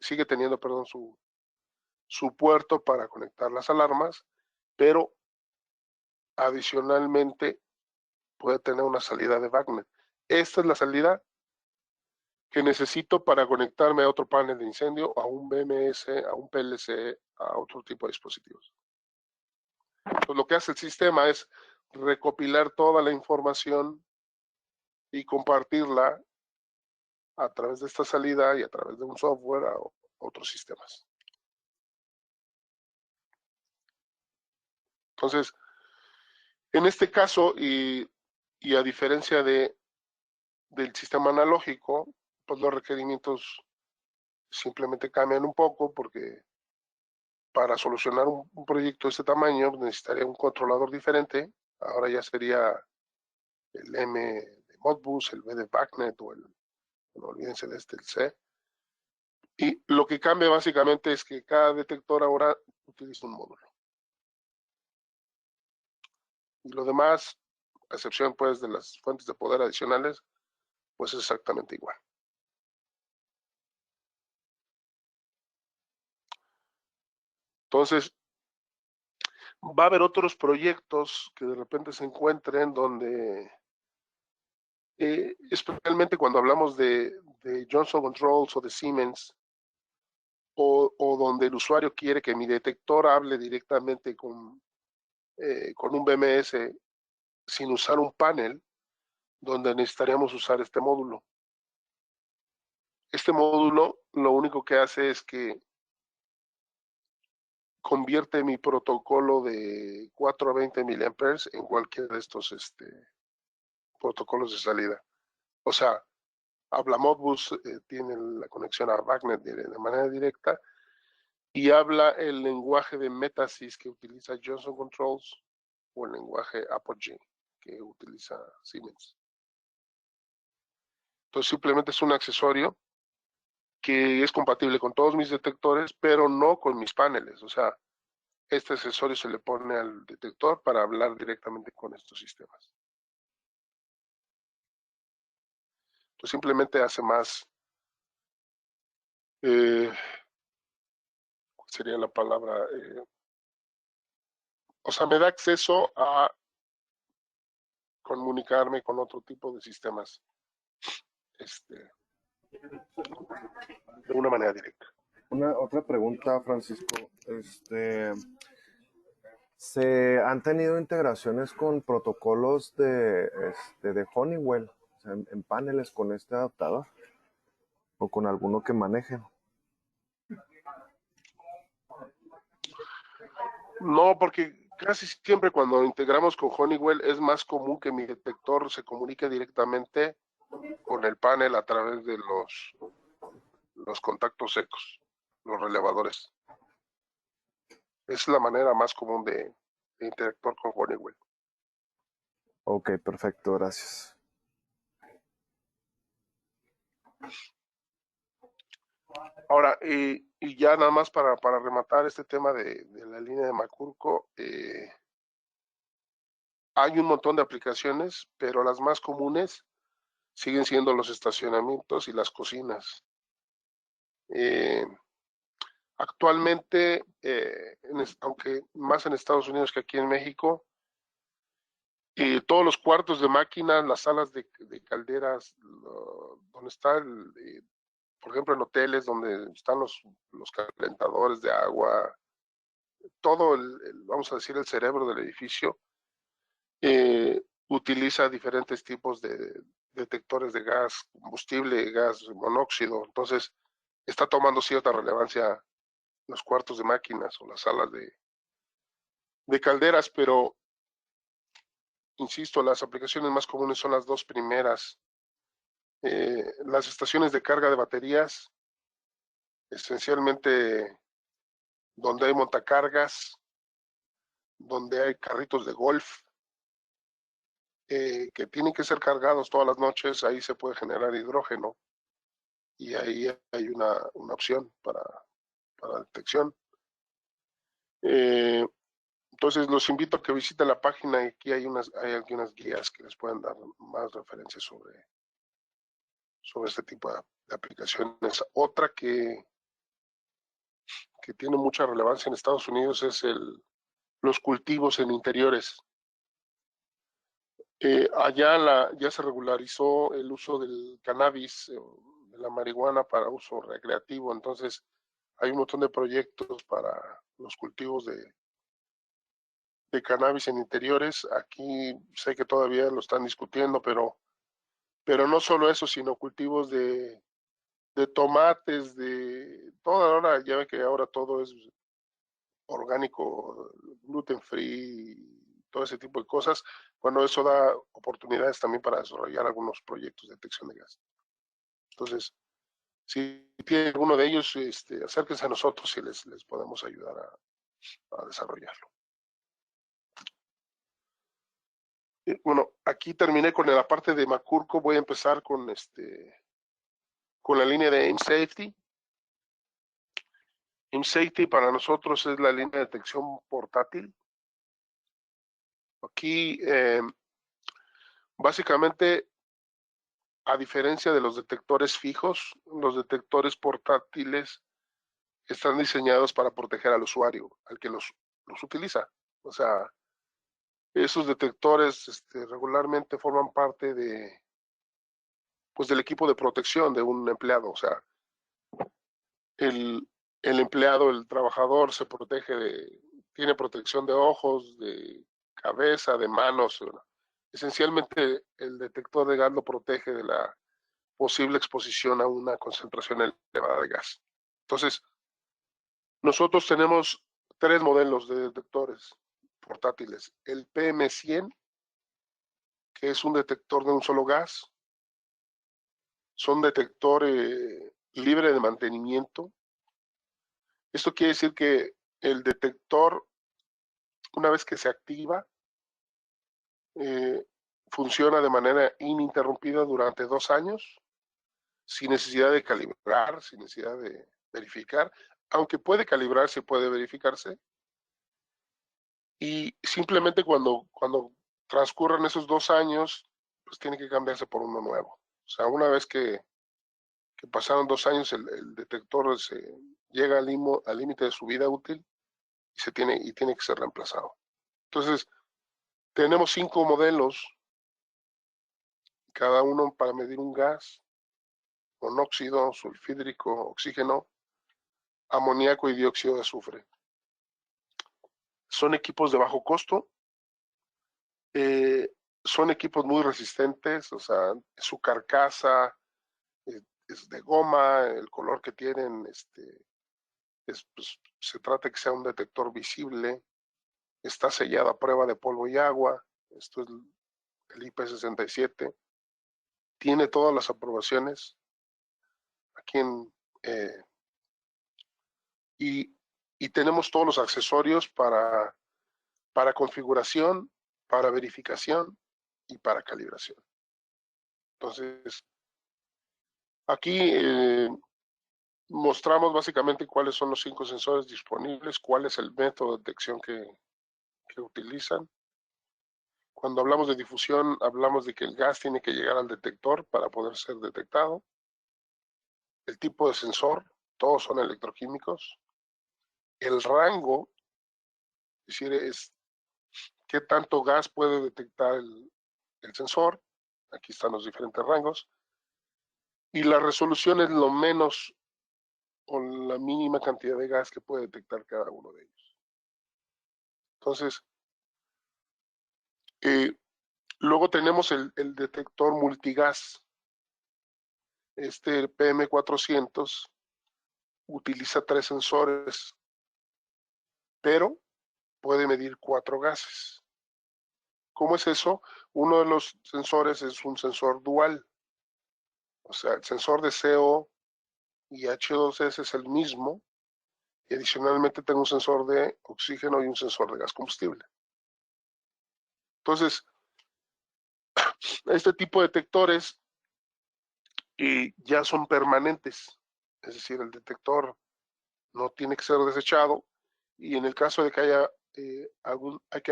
sigue teniendo, perdón, su puerto para conectar las alarmas, pero adicionalmente puede tener una salida de BACnet. Esta es la salida que necesito para conectarme a otro panel de incendio, a un BMS, a un PLC, a otro tipo de dispositivos. Entonces, lo que hace el sistema es recopilar toda la información y compartirla a través de esta salida y a través de un software a otros sistemas. Entonces, en este caso, y a diferencia del sistema analógico, pues los requerimientos simplemente cambian un poco porque para solucionar un proyecto de este tamaño necesitaría un controlador diferente. Ahora ya sería el M de Modbus, el B de BACnet o no olvídense de el C. Y lo que cambia básicamente es que cada detector ahora utiliza un módulo. Y lo demás, a excepción pues de las fuentes de poder adicionales, pues es exactamente igual. Entonces, va a haber otros proyectos que de repente se encuentren donde especialmente cuando hablamos de Johnson Controls o de Siemens, o donde el usuario quiere que mi detector hable directamente con un BMS sin usar un panel, donde necesitaríamos usar este módulo. Este módulo lo único que hace es que convierte mi protocolo de 4 a 20 miliamperes en cualquiera de estos protocolos de salida. O sea, habla Modbus, tiene la conexión a BACnet de manera directa, y habla el lenguaje de Metasys que utiliza Johnson Controls o el lenguaje Apogee que utiliza Siemens. Entonces simplemente es un accesorio que es compatible con todos mis detectores, pero no con mis paneles. O sea, este accesorio se le pone al detector para hablar directamente con estos sistemas. Entonces simplemente hace más, ¿cuál sería la palabra? O sea, me da acceso a comunicarme con otro tipo de sistemas de una manera directa. Otra pregunta, Francisco. ¿Se han tenido integraciones con protocolos de Honeywell, o sea, en paneles con este adaptador? ¿O con alguno que manejen? No, porque casi siempre cuando integramos con Honeywell es más común que mi detector se comunique directamente con el panel a través de los contactos secos, los relevadores. Es la manera más común de interactuar con Honeywell. Ok, perfecto, gracias. Ahora, y ya nada más para rematar este tema de la línea de Macurco, hay un montón de aplicaciones, pero las más comunes siguen siendo los estacionamientos y las cocinas. Actualmente, aunque más en Estados Unidos que aquí en México, todos los cuartos de máquinas, las salas de calderas, donde está, por ejemplo, en hoteles donde están los calentadores de agua, todo vamos a decir, el cerebro del edificio, utiliza diferentes tipos de detectores de gas combustible, gas monóxido. Entonces, está tomando cierta relevancia los cuartos de máquinas o las salas de calderas, pero insisto, las aplicaciones más comunes son las dos primeras. Las estaciones de carga de baterías, esencialmente donde hay montacargas, donde hay carritos de golf, que tienen que ser cargados todas las noches, ahí se puede generar hidrógeno y ahí hay una opción para detección. Entonces los invito a que visiten la página y aquí hay algunas guías que les pueden dar más referencias sobre este tipo de aplicaciones. Otra que tiene mucha relevancia en Estados Unidos es los cultivos en interiores. Allá ya se regularizó el uso del cannabis, de la marihuana para uso recreativo, entonces hay un montón de proyectos para los cultivos de cannabis en interiores. Aquí sé que todavía lo están discutiendo, pero no solo eso, sino cultivos de tomates, de toda hora, ya ve que ahora todo es orgánico, gluten free, todo ese tipo de cosas. Bueno, eso da oportunidades también para desarrollar algunos proyectos de detección de gas. Entonces, si tiene alguno de ellos, acérquense a nosotros y les podemos ayudar a desarrollarlo. Bueno, aquí terminé con la parte de Macurco. Voy a empezar con la línea de Aim Safety. Aim Safety para nosotros es la línea de detección portátil. Aquí, básicamente, a diferencia de los detectores fijos, los detectores portátiles están diseñados para proteger al usuario, al que los utiliza. O sea, esos detectores regularmente forman parte de pues del equipo de protección de un empleado. O sea, el empleado, el trabajador se protege tiene protección de ojos, de cabeza, de manos. Esencialmente el detector de gas lo protege de la posible exposición a una concentración elevada de gas. Entonces, nosotros tenemos 3 modelos de detectores portátiles. El PM100, que es un detector de un solo gas. Son detectores libre de mantenimiento. Esto quiere decir que el detector, una vez que se activa, funciona de manera ininterrumpida durante 2 años, sin necesidad de calibrar, sin necesidad de verificar, aunque puede calibrarse y puede verificarse. Y simplemente cuando transcurran esos 2 años, pues tiene que cambiarse por uno nuevo. O sea, una vez que pasaron 2 años, el detector llega al límite de su vida útil y tiene que ser reemplazado. Entonces, tenemos 5 modelos, cada uno para medir un gas, monóxido, sulfídrico, oxígeno, amoníaco y dióxido de azufre. Son equipos de bajo costo, son equipos muy resistentes, o sea, su carcasa es de goma, el color que tienen, pues, se trata de que sea un detector visible, está sellado a prueba de polvo y agua. Esto es el IP67. Tiene todas las aprobaciones aquí y tenemos todos los accesorios para configuración, para verificación y para calibración. Entonces, aquí mostramos básicamente cuáles son los 5 sensores disponibles, cuál es el método de detección que utilizan. Cuando hablamos de difusión, hablamos de que el gas tiene que llegar al detector para poder ser detectado. El tipo de sensor, todos son electroquímicos. El rango, es decir, es qué tanto gas puede detectar el sensor. Aquí están los diferentes rangos. Y la resolución es lo menos o la mínima cantidad de gas que puede detectar cada uno de ellos. Entonces, luego tenemos el detector multigas. Este PM400 utiliza 3 sensores, pero puede medir 4 gases. ¿Cómo es eso? Uno de los sensores es un sensor dual. O sea, el sensor de CO y H2S es el mismo. Y adicionalmente tengo un sensor de oxígeno y un sensor de gas combustible. Entonces, este tipo de detectores ya son permanentes. Es decir, el detector no tiene que ser desechado. Y en el caso de que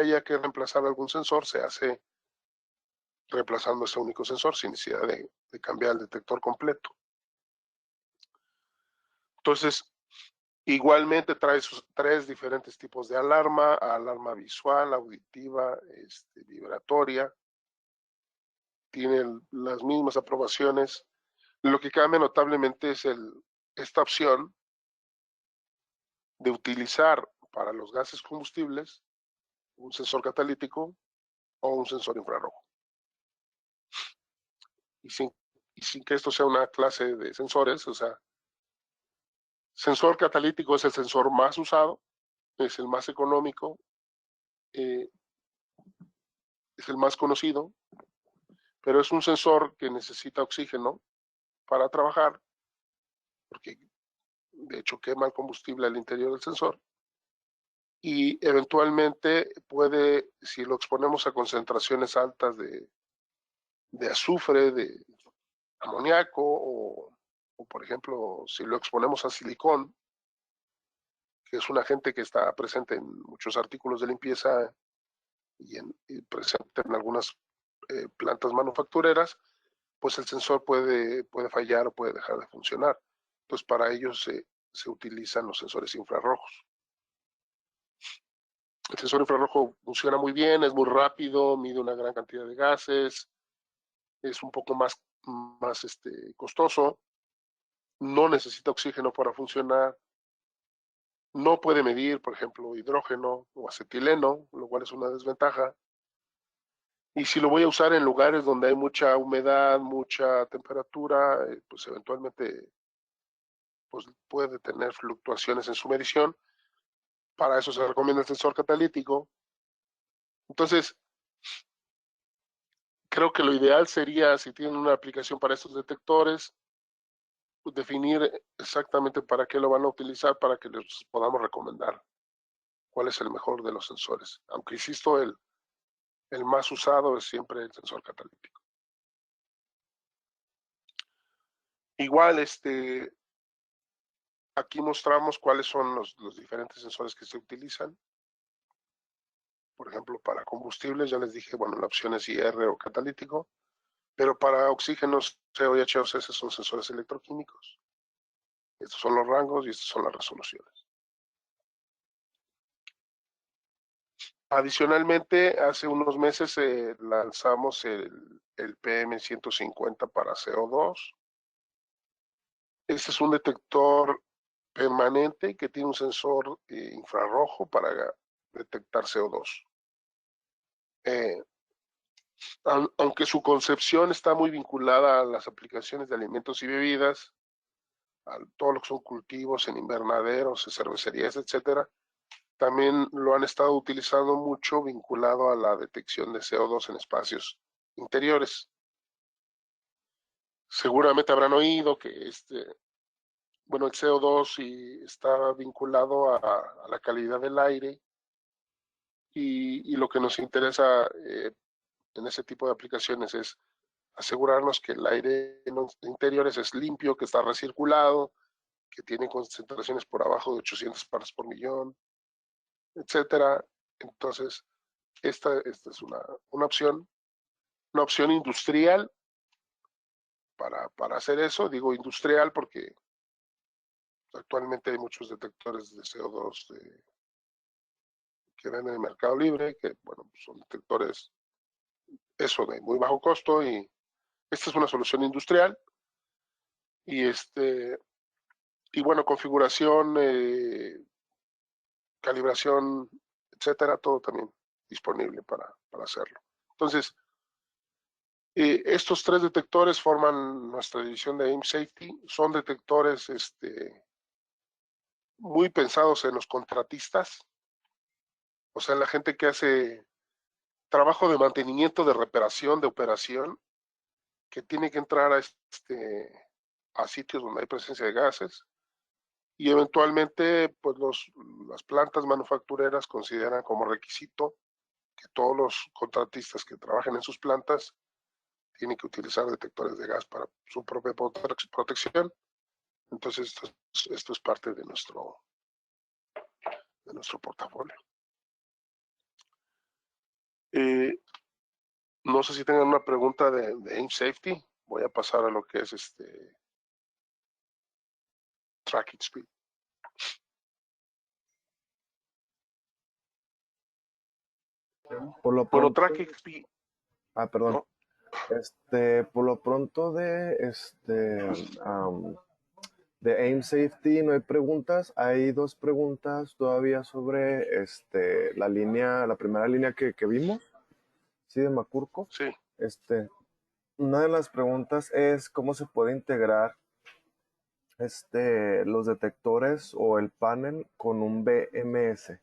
haya que reemplazar algún sensor, se hace reemplazando ese único sensor sin necesidad de cambiar el detector completo. Entonces, igualmente trae sus 3 diferentes tipos de alarma: visual, auditiva, vibratoria. Tiene las mismas aprobaciones. Lo que cambia notablemente es esta opción de utilizar para los gases combustibles un sensor catalítico o un sensor infrarrojo. Y sin que esto sea una clase de sensores, o sea, sensor catalítico es el sensor más usado, es el más económico, es el más conocido, pero es un sensor que necesita oxígeno para trabajar, porque de hecho quema el combustible al interior del sensor, y eventualmente puede, si lo exponemos a concentraciones altas de azufre, de amoníaco, o por ejemplo, si lo exponemos a silicón, que es un agente que está presente en muchos artículos de limpieza y presente en algunas plantas manufactureras, pues el sensor puede fallar o puede dejar de funcionar. Entonces, para ello se utilizan los sensores infrarrojos. El sensor infrarrojo funciona muy bien, es muy rápido, mide una gran cantidad de gases, es un poco más más costoso, no necesita oxígeno para funcionar, no puede medir, por ejemplo, hidrógeno o acetileno, lo cual es una desventaja. Y si lo voy a usar en lugares donde hay mucha humedad, mucha temperatura, pues eventualmente pues puede tener fluctuaciones en su medición. Para eso se recomienda el sensor catalítico. Entonces, creo que lo ideal sería, si tienen una aplicación para estos detectores, pues definir exactamente para qué lo van a utilizar para que les podamos recomendar cuál es el mejor de los sensores. Aunque insisto, el más usado es siempre el sensor catalítico. Igual, aquí mostramos cuáles son los diferentes sensores que se utilizan. Por ejemplo, para combustibles, ya les dije, bueno, la opción es IR o catalítico, pero para oxígenos, CO y H2S son sensores electroquímicos. Estos son los rangos y estas son las resoluciones. Adicionalmente, hace unos meses lanzamos el PM150 para CO2. Este es un detector permanente que tiene un sensor infrarrojo para detectar CO2. Aunque su concepción está muy vinculada a las aplicaciones de alimentos y bebidas, a todo lo que son cultivos en invernaderos, en cervecerías, etcétera, también lo han estado utilizando mucho vinculado a la detección de CO2 en espacios interiores. Seguramente habrán oído que bueno, el CO2 está vinculado a la calidad del aire y lo que nos interesa en ese tipo de aplicaciones es asegurarnos que el aire en los interiores es limpio, que está recirculado, que tiene concentraciones por abajo de 800 partes por millón, etcétera. Entonces, esta es una opción industrial para hacer eso. Digo industrial porque actualmente hay muchos detectores de CO2 que venden en el mercado libre, que bueno, son detectores eso de muy bajo costo y esta es una solución industrial y y bueno, configuración, calibración, etcétera, todo también disponible para hacerlo. Entonces, estos 3 detectores forman nuestra división de AIM Safety. Son detectores muy pensados en los contratistas, o sea, en la gente que hace trabajo de mantenimiento, de reparación, de operación, que tiene que entrar a sitios donde hay presencia de gases y eventualmente pues las plantas manufactureras consideran como requisito que todos los contratistas que trabajen en sus plantas tienen que utilizar detectores de gas para su propia protección. Entonces esto es parte de nuestro portafolio. No sé si tengan una pregunta de AIM Safety. Voy a pasar a lo que es tracking speed. Por lo Bueno, pronto, tracking speed. perdón. ¿No? Por lo pronto de AIM Safety no hay preguntas. Hay 2 preguntas todavía sobre la primera línea que vimos, ¿sí? De Macurco. Sí. Una de las preguntas es cómo se puede integrar los detectores o el panel con un BMS.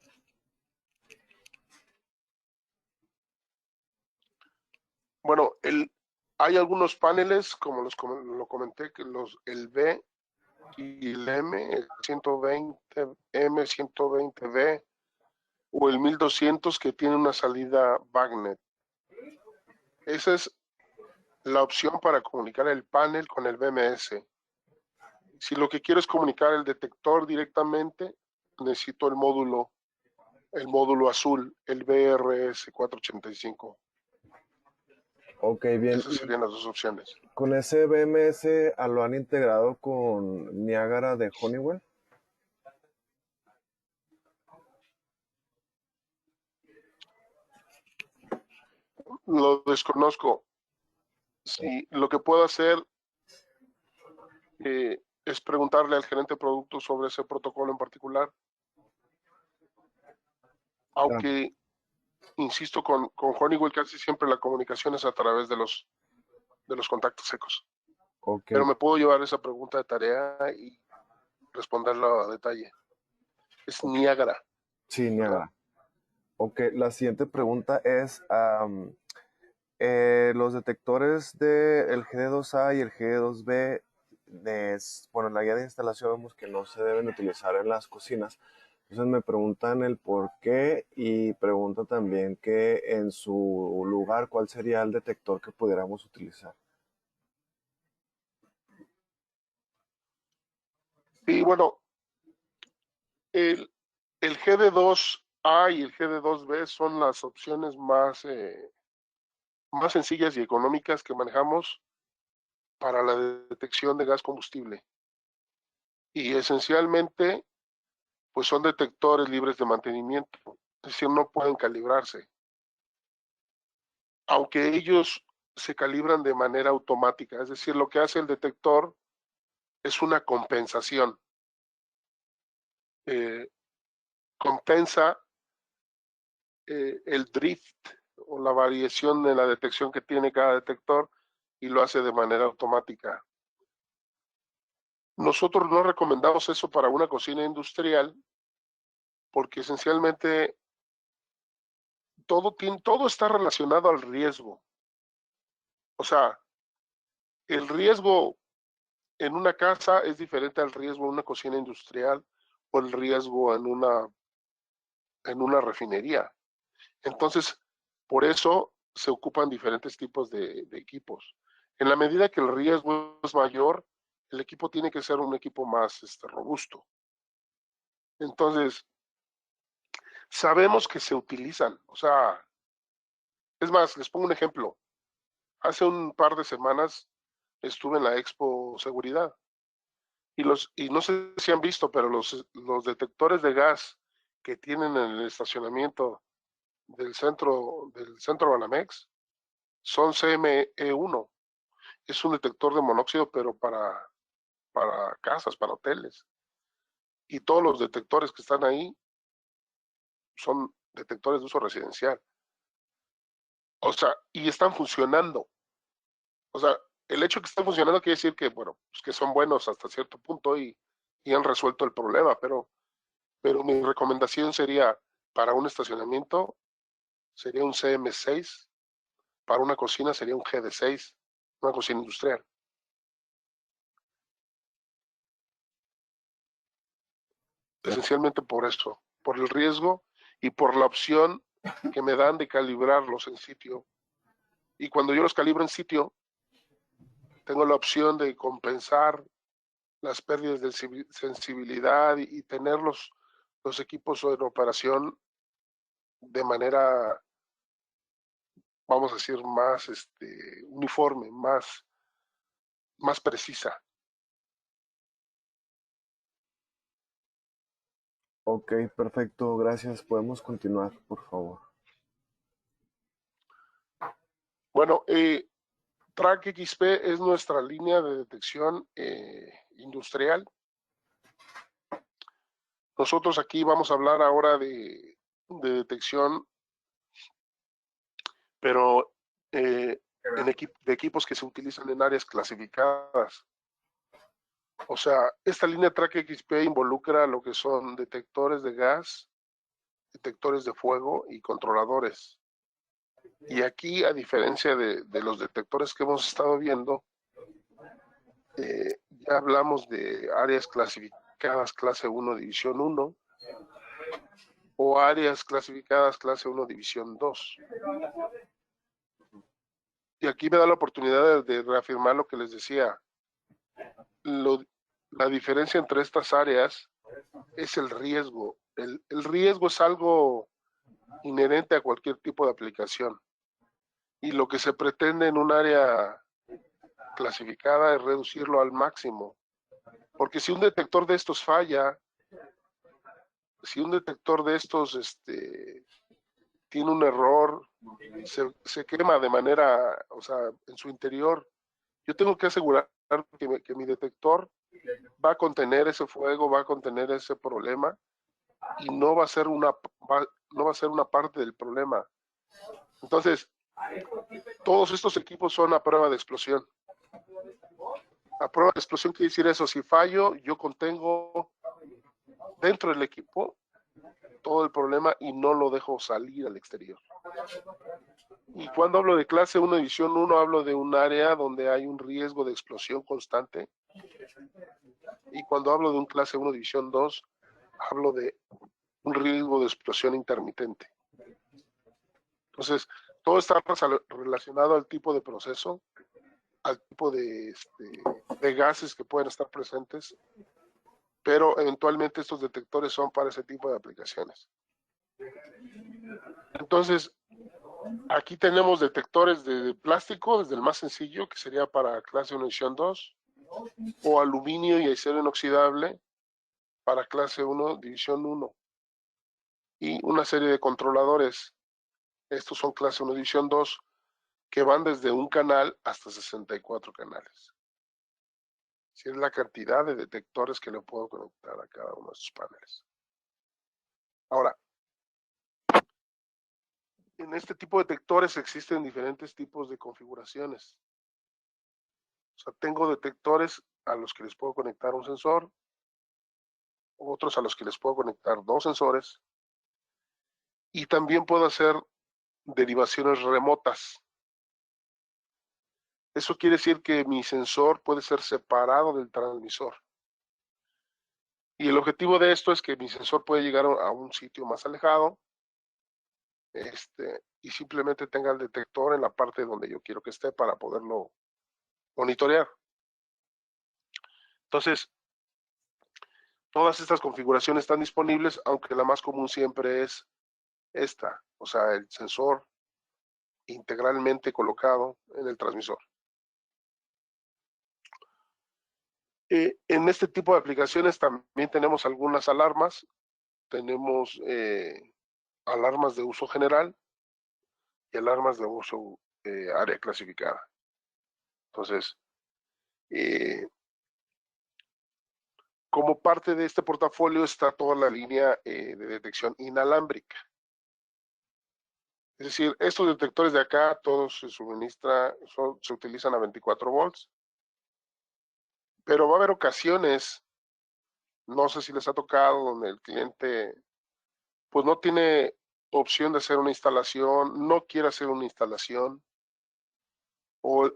Bueno, hay algunos paneles, como lo comenté, que el B y el M, el 120M, 120B o el 1200 que tiene una salida BACnet. Esa es la opción para comunicar el panel con el BMS. Si lo que quiero es comunicar el detector directamente, necesito el módulo azul, el BRS 485. Ok, bien. Esas serían las 2 opciones. ¿Con ese BMS lo han integrado con Niagara de Honeywell? Lo desconozco. Sí, lo que puedo hacer es preguntarle al gerente de producto sobre ese protocolo en particular. Aunque, insisto, con Honeywell casi siempre la comunicación es a través de los contactos secos. Ok, Pero me puedo llevar esa pregunta de tarea y responderla a detalle. Es Niagara. sí, ¿verdad? Niagara. Ok, la siguiente pregunta es, los detectores del GD2A y el GD2B, bueno, en la guía de instalación vemos que no se deben utilizar en las cocinas. Entonces me preguntan el por qué y preguntan también que en su lugar, ¿cuál sería el detector que pudiéramos utilizar? Y bueno, el GD2A y el GD2B son las opciones más sencillas y económicas que manejamos para la detección de gas combustible. Y esencialmente, pues son detectores libres de mantenimiento, es decir, no pueden calibrarse. Aunque ellos se calibran de manera automática, es decir, lo que hace el detector es una compensación. Compensa el drift o la variación de la detección que tiene cada detector y lo hace de manera automática. Nosotros no recomendamos eso para una cocina industrial porque esencialmente todo está relacionado al riesgo. O sea, el riesgo en una casa es diferente al riesgo en una cocina industrial o el riesgo en una refinería. Entonces, por eso se ocupan diferentes tipos de equipos. En la medida que el riesgo es mayor, el equipo tiene que ser un equipo más robusto. Entonces, sabemos que se utilizan. O sea, es más, les pongo un ejemplo. Hace un par de semanas estuve en la Expo Seguridad y no sé si han visto, pero los detectores de gas que tienen en el estacionamiento del centro Banamex son CME1. Es un detector de monóxido, pero para casas, para hoteles. Y todos los detectores que están ahí son detectores de uso residencial. O sea, y están funcionando. O sea, el hecho de que estén funcionando quiere decir que, bueno, pues que son buenos hasta cierto punto y han resuelto el problema, pero mi recomendación sería para un estacionamiento sería un CM6, para una cocina sería un GD6, una cocina industrial. Esencialmente por eso, por el riesgo y por la opción que me dan de calibrarlos en sitio. Y cuando yo los calibro en sitio, tengo la opción de compensar las pérdidas de sensibilidad y tener los equipos en operación de manera, vamos a decir, más uniforme, más precisa. Ok, perfecto, gracias. Podemos continuar, por favor. Bueno, Track XP es nuestra línea de detección industrial. Nosotros aquí vamos a hablar ahora de detección, pero de equipos que se utilizan en áreas clasificadas. O sea, esta línea Track XP involucra lo que son detectores de gas, detectores de fuego y controladores. Y aquí, a diferencia de los detectores que hemos estado viendo, ya hablamos de áreas clasificadas clase 1, división 1, o áreas clasificadas clase 1, división 2. Y aquí me da la oportunidad de reafirmar lo que les decía. La diferencia entre estas áreas es el riesgo. El riesgo es algo inherente a cualquier tipo de aplicación. Y lo que se pretende en un área clasificada es reducirlo al máximo. Porque si un detector de estos falla, si un detector de estos tiene un error, se quema de manera, o sea, en su interior. Yo tengo que asegurar que mi detector va a contener ese fuego, va a contener ese problema y no va a ser no va a ser una parte del problema. Entonces, todos estos equipos son a prueba de explosión. A prueba de explosión quiere decir eso, si fallo, yo contengo dentro del equipo todo el problema y no lo dejo salir al exterior. Y cuando hablo de clase 1, división 1, hablo de un área donde hay un riesgo de explosión constante. Y cuando hablo de un clase 1, división 2, hablo de un riesgo de explosión intermitente. Entonces, todo está relacionado al tipo de proceso, al tipo de gases que pueden estar presentes, pero eventualmente estos detectores son para ese tipo de aplicaciones. Entonces, aquí tenemos detectores de plástico, desde el más sencillo, que sería para clase 1, división 2, o aluminio y acero inoxidable para clase 1, división 1. Y una serie de controladores, estos son clase 1, división 2, que van desde un canal hasta 64 canales. Si es la cantidad de detectores que le puedo conectar a cada uno de estos paneles. Ahora, en este tipo de detectores existen diferentes tipos de configuraciones. O sea, tengo detectores a los que les puedo conectar un sensor, otros a los que les puedo conectar 2 sensores, y también puedo hacer derivaciones remotas. Eso quiere decir que mi sensor puede ser separado del transmisor. Y el objetivo de esto es que mi sensor puede llegar a un sitio más alejado, y simplemente tenga el detector en la parte donde yo quiero que esté para poderlo monitorear. Entonces, todas estas configuraciones están disponibles, aunque la más común siempre es esta, o sea, el sensor integralmente colocado en el transmisor. En este tipo de aplicaciones también tenemos algunas alarmas. Tenemos alarmas de uso general y alarmas de uso área clasificada. Entonces, como parte de este portafolio está toda la línea de detección inalámbrica. Es decir, estos detectores de acá, todos se utilizan a 24 volts. Pero va a haber ocasiones, no sé si les ha tocado, donde el cliente pues no tiene opción de hacer una instalación, no quiere hacer una instalación, o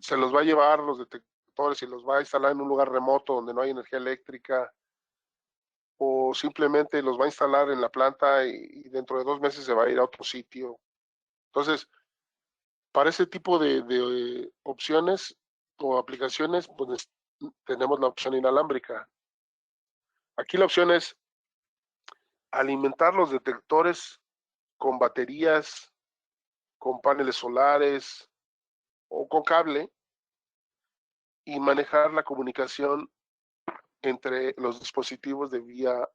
se los va a llevar los detectores y los va a instalar en un lugar remoto donde no hay energía eléctrica, o simplemente los va a instalar en la planta y dentro de 2 meses se va a ir a otro sitio. Entonces, para ese tipo de opciones o aplicaciones, pues tenemos la opción inalámbrica. Aquí la opción es alimentar los detectores con baterías, con paneles solares o con cable y manejar la comunicación entre los dispositivos de vía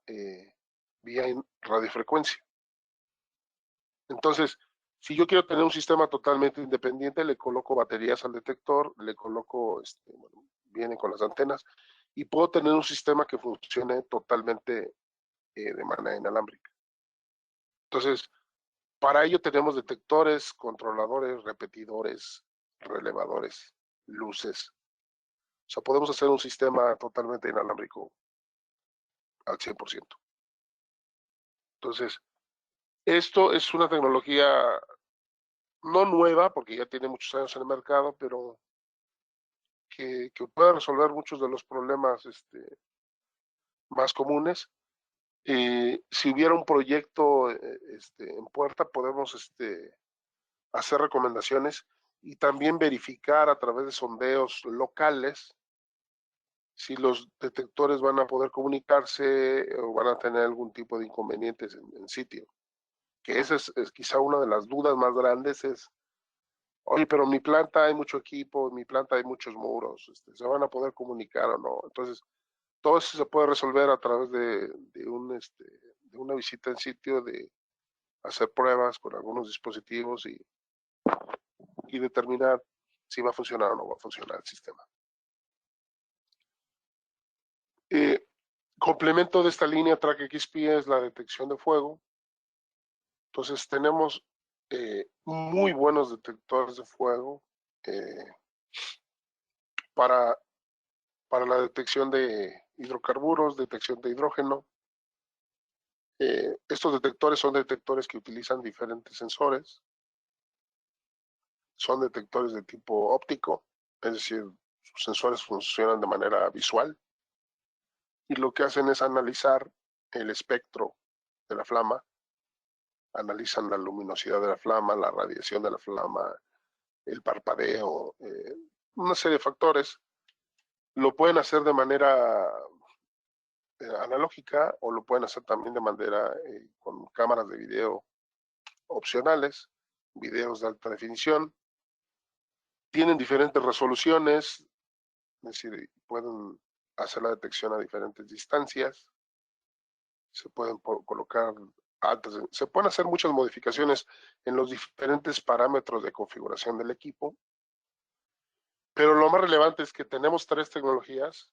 radiofrecuencia. Entonces, si yo quiero tener un sistema totalmente independiente, le coloco baterías al detector, le coloco, viene con las antenas, y puedo tener un sistema que funcione totalmente de manera inalámbrica. Entonces, para ello tenemos detectores, controladores, repetidores, relevadores, luces. O sea, podemos hacer un sistema totalmente inalámbrico al 100%. Entonces, esto es una tecnología no nueva, porque ya tiene muchos años en el mercado, pero que puede resolver muchos de los problemas más comunes. Si hubiera un proyecto en puerta, podemos hacer recomendaciones y también verificar a través de sondeos locales si los detectores van a poder comunicarse o van a tener algún tipo de inconvenientes en sitio. Que esa es quizá una de las dudas más grandes, es, oye, pero en mi planta hay mucho equipo, en mi planta hay muchos muros, ¿se van a poder comunicar o no? Entonces, todo eso se puede resolver a través de una visita en sitio, de hacer pruebas con algunos dispositivos y determinar si va a funcionar o no va a funcionar el sistema. Complemento de esta línea TrackXP es la detección de fuego. Entonces tenemos muy buenos detectores de fuego para la detección de hidrocarburos, detección de hidrógeno. Estos detectores son detectores que utilizan diferentes sensores. Son detectores de tipo óptico, es decir, sus sensores funcionan de manera visual. Y lo que hacen es analizar el espectro de la flama, analizan la luminosidad de la flama, la radiación de la flama, el parpadeo, una serie de factores. Lo pueden hacer de manera analógica o lo pueden hacer también de manera con cámaras de video opcionales, videos de alta definición. Tienen diferentes resoluciones, es decir, pueden hacer la detección a diferentes distancias, se pueden colocar altas, se pueden hacer muchas modificaciones en los diferentes parámetros de configuración del equipo, pero lo más relevante es que tenemos 3 tecnologías.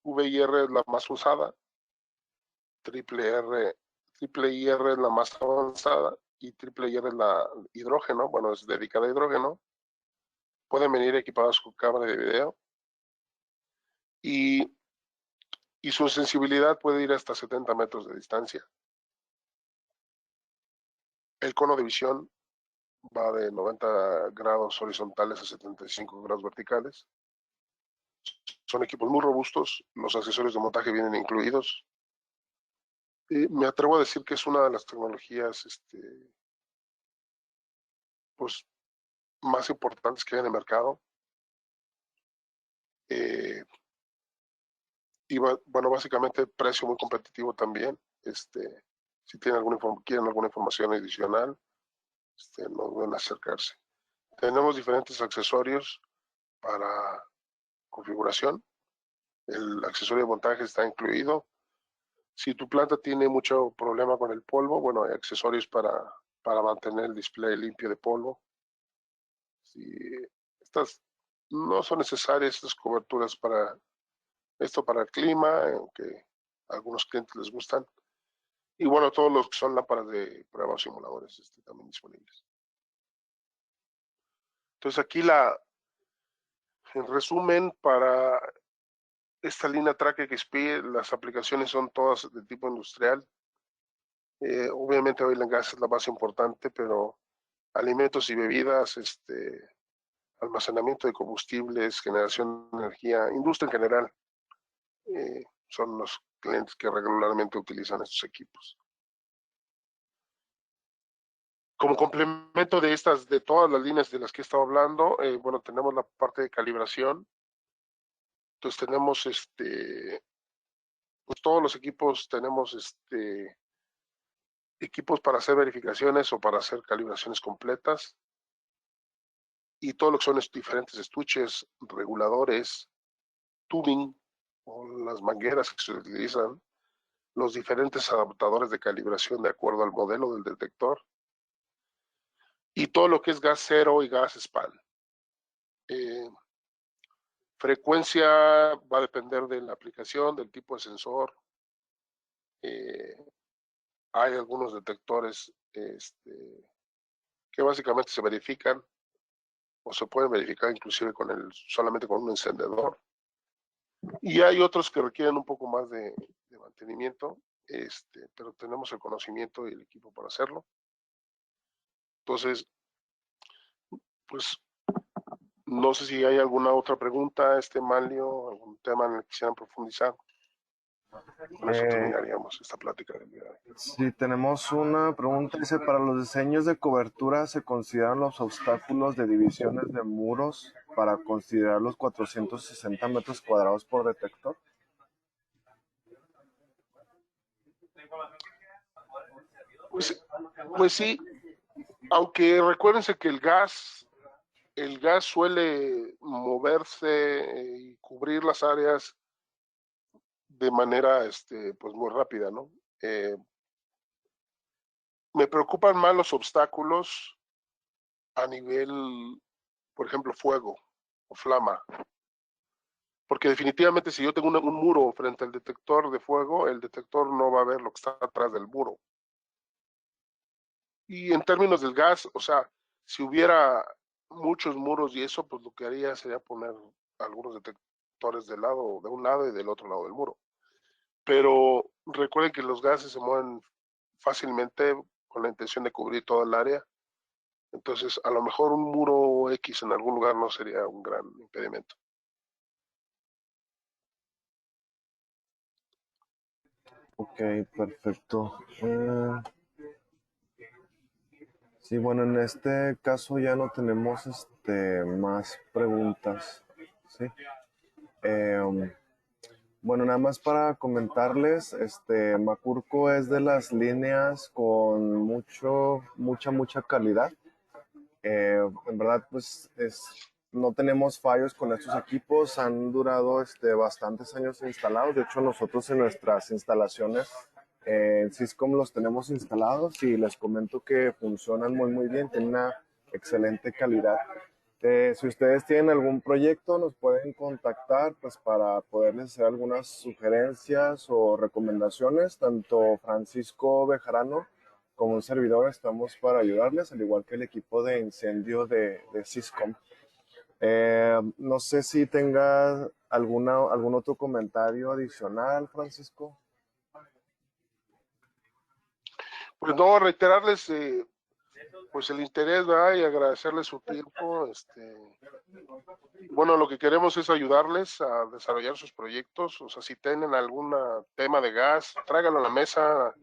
VIR es la más usada, triple IR es la más avanzada y triple IR es la hidrógeno, bueno, es dedicada a hidrógeno. Pueden venir equipados con cámara de video y su sensibilidad puede ir hasta 70 metros de distancia. El cono de visión va de 90 grados horizontales a 75 grados verticales. Son equipos muy robustos, los accesorios de montaje vienen incluidos. Me atrevo a decir que es una de las tecnologías pues, más importantes que hay en el mercado. Y bueno, básicamente precio muy competitivo también. Si tienen quieren alguna información adicional, no deben acercarse. Tenemos diferentes accesorios para configuración. El accesorio de montaje está incluido. Si tu planta tiene mucho problema con el polvo, bueno, hay accesorios para mantener el display limpio de polvo. Si estas no son necesarias, estas coberturas para el clima, aunque a algunos clientes les gustan. Y bueno, todos los que son lámparas de prueba o simuladores también disponibles. Entonces aquí en resumen, para esta línea TrackXP, las aplicaciones son todas de tipo industrial. Obviamente oil and gas es la más importante, pero alimentos y bebidas, almacenamiento de combustibles, generación de energía, industria en general, son los clientes que regularmente utilizan estos equipos. Como complemento de todas las líneas de las que he estado hablando, bueno, tenemos la parte de calibración. Entonces tenemos pues todos los equipos tenemos equipos para hacer verificaciones o para hacer calibraciones completas. Y todo lo que son diferentes estuches, reguladores, tubing, o las mangueras que se utilizan, los diferentes adaptadores de calibración de acuerdo al modelo del detector, y todo lo que es gas cero y gas SPAN. Frecuencia va a depender de la aplicación, del tipo de sensor. Hay algunos detectores que básicamente se verifican o se pueden verificar inclusive solamente con un encendedor. Y hay otros que requieren un poco más de mantenimiento, pero tenemos el conocimiento y el equipo para hacerlo. Entonces, pues, no sé si hay alguna otra pregunta, Manlio, algún tema en el que quisieran profundizar. Con eso terminaríamos esta plática del día de hoy. Sí, tenemos una pregunta. Dice, ¿para los diseños de cobertura se consideran los obstáculos de divisiones de muros para considerar los 460 metros cuadrados por detector? Pues sí, aunque recuérdense que el gas suele moverse y cubrir las áreas de manera pues muy rápida, ¿no? Me preocupan más los obstáculos a nivel, por ejemplo, fuego o flama. Porque definitivamente si yo tengo un muro frente al detector de fuego, el detector no va a ver lo que está atrás del muro. Y en términos del gas, o sea, si hubiera muchos muros y eso, pues lo que haría sería poner algunos detectores de un lado y del otro lado del muro. Pero recuerden que los gases se mueven fácilmente con la intención de cubrir toda el área. Entonces, a lo mejor un muro X en algún lugar no sería un gran impedimento. Ok, perfecto. Sí, bueno, en este caso ya no tenemos más preguntas. Sí. Em, bueno, nada más para comentarles, Macurco es de las líneas con mucha calidad. En verdad, pues no tenemos fallos con estos equipos, han durado bastantes años instalados. De hecho, nosotros en nuestras instalaciones en Syscom los tenemos instalados y les comento que funcionan muy bien, tienen una excelente calidad. Si ustedes tienen algún proyecto, nos pueden contactar pues, para poderles hacer algunas sugerencias o recomendaciones. Tanto Francisco Bejarano como un servidor estamos para ayudarles, al igual que el equipo de incendio de Syscom. No sé si tenga algún otro comentario adicional, Francisco. Pues no, reiterarles pues el interés, ¿verdad? Y agradecerles su tiempo. Bueno, lo que queremos es ayudarles a desarrollar sus proyectos. O sea, si tienen algún tema de gas, tráiganlo a la mesa,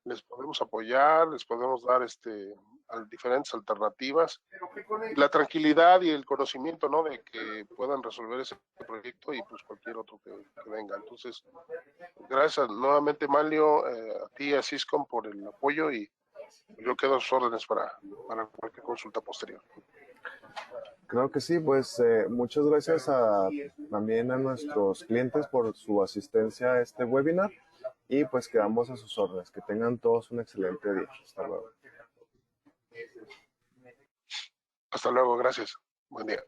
les podemos apoyar, les podemos dar diferentes alternativas. Y la tranquilidad y el conocimiento, ¿no? De que puedan resolver ese proyecto y pues cualquier otro que venga. Entonces, gracias nuevamente, Manlio, a ti y a Syscom por el apoyo y yo quedo a sus órdenes para cualquier consulta posterior. Claro que sí, pues muchas gracias también a nuestros clientes por su asistencia a este webinar y pues quedamos a sus órdenes. Que tengan todos un excelente día. Hasta luego. Hasta luego, gracias. Buen día.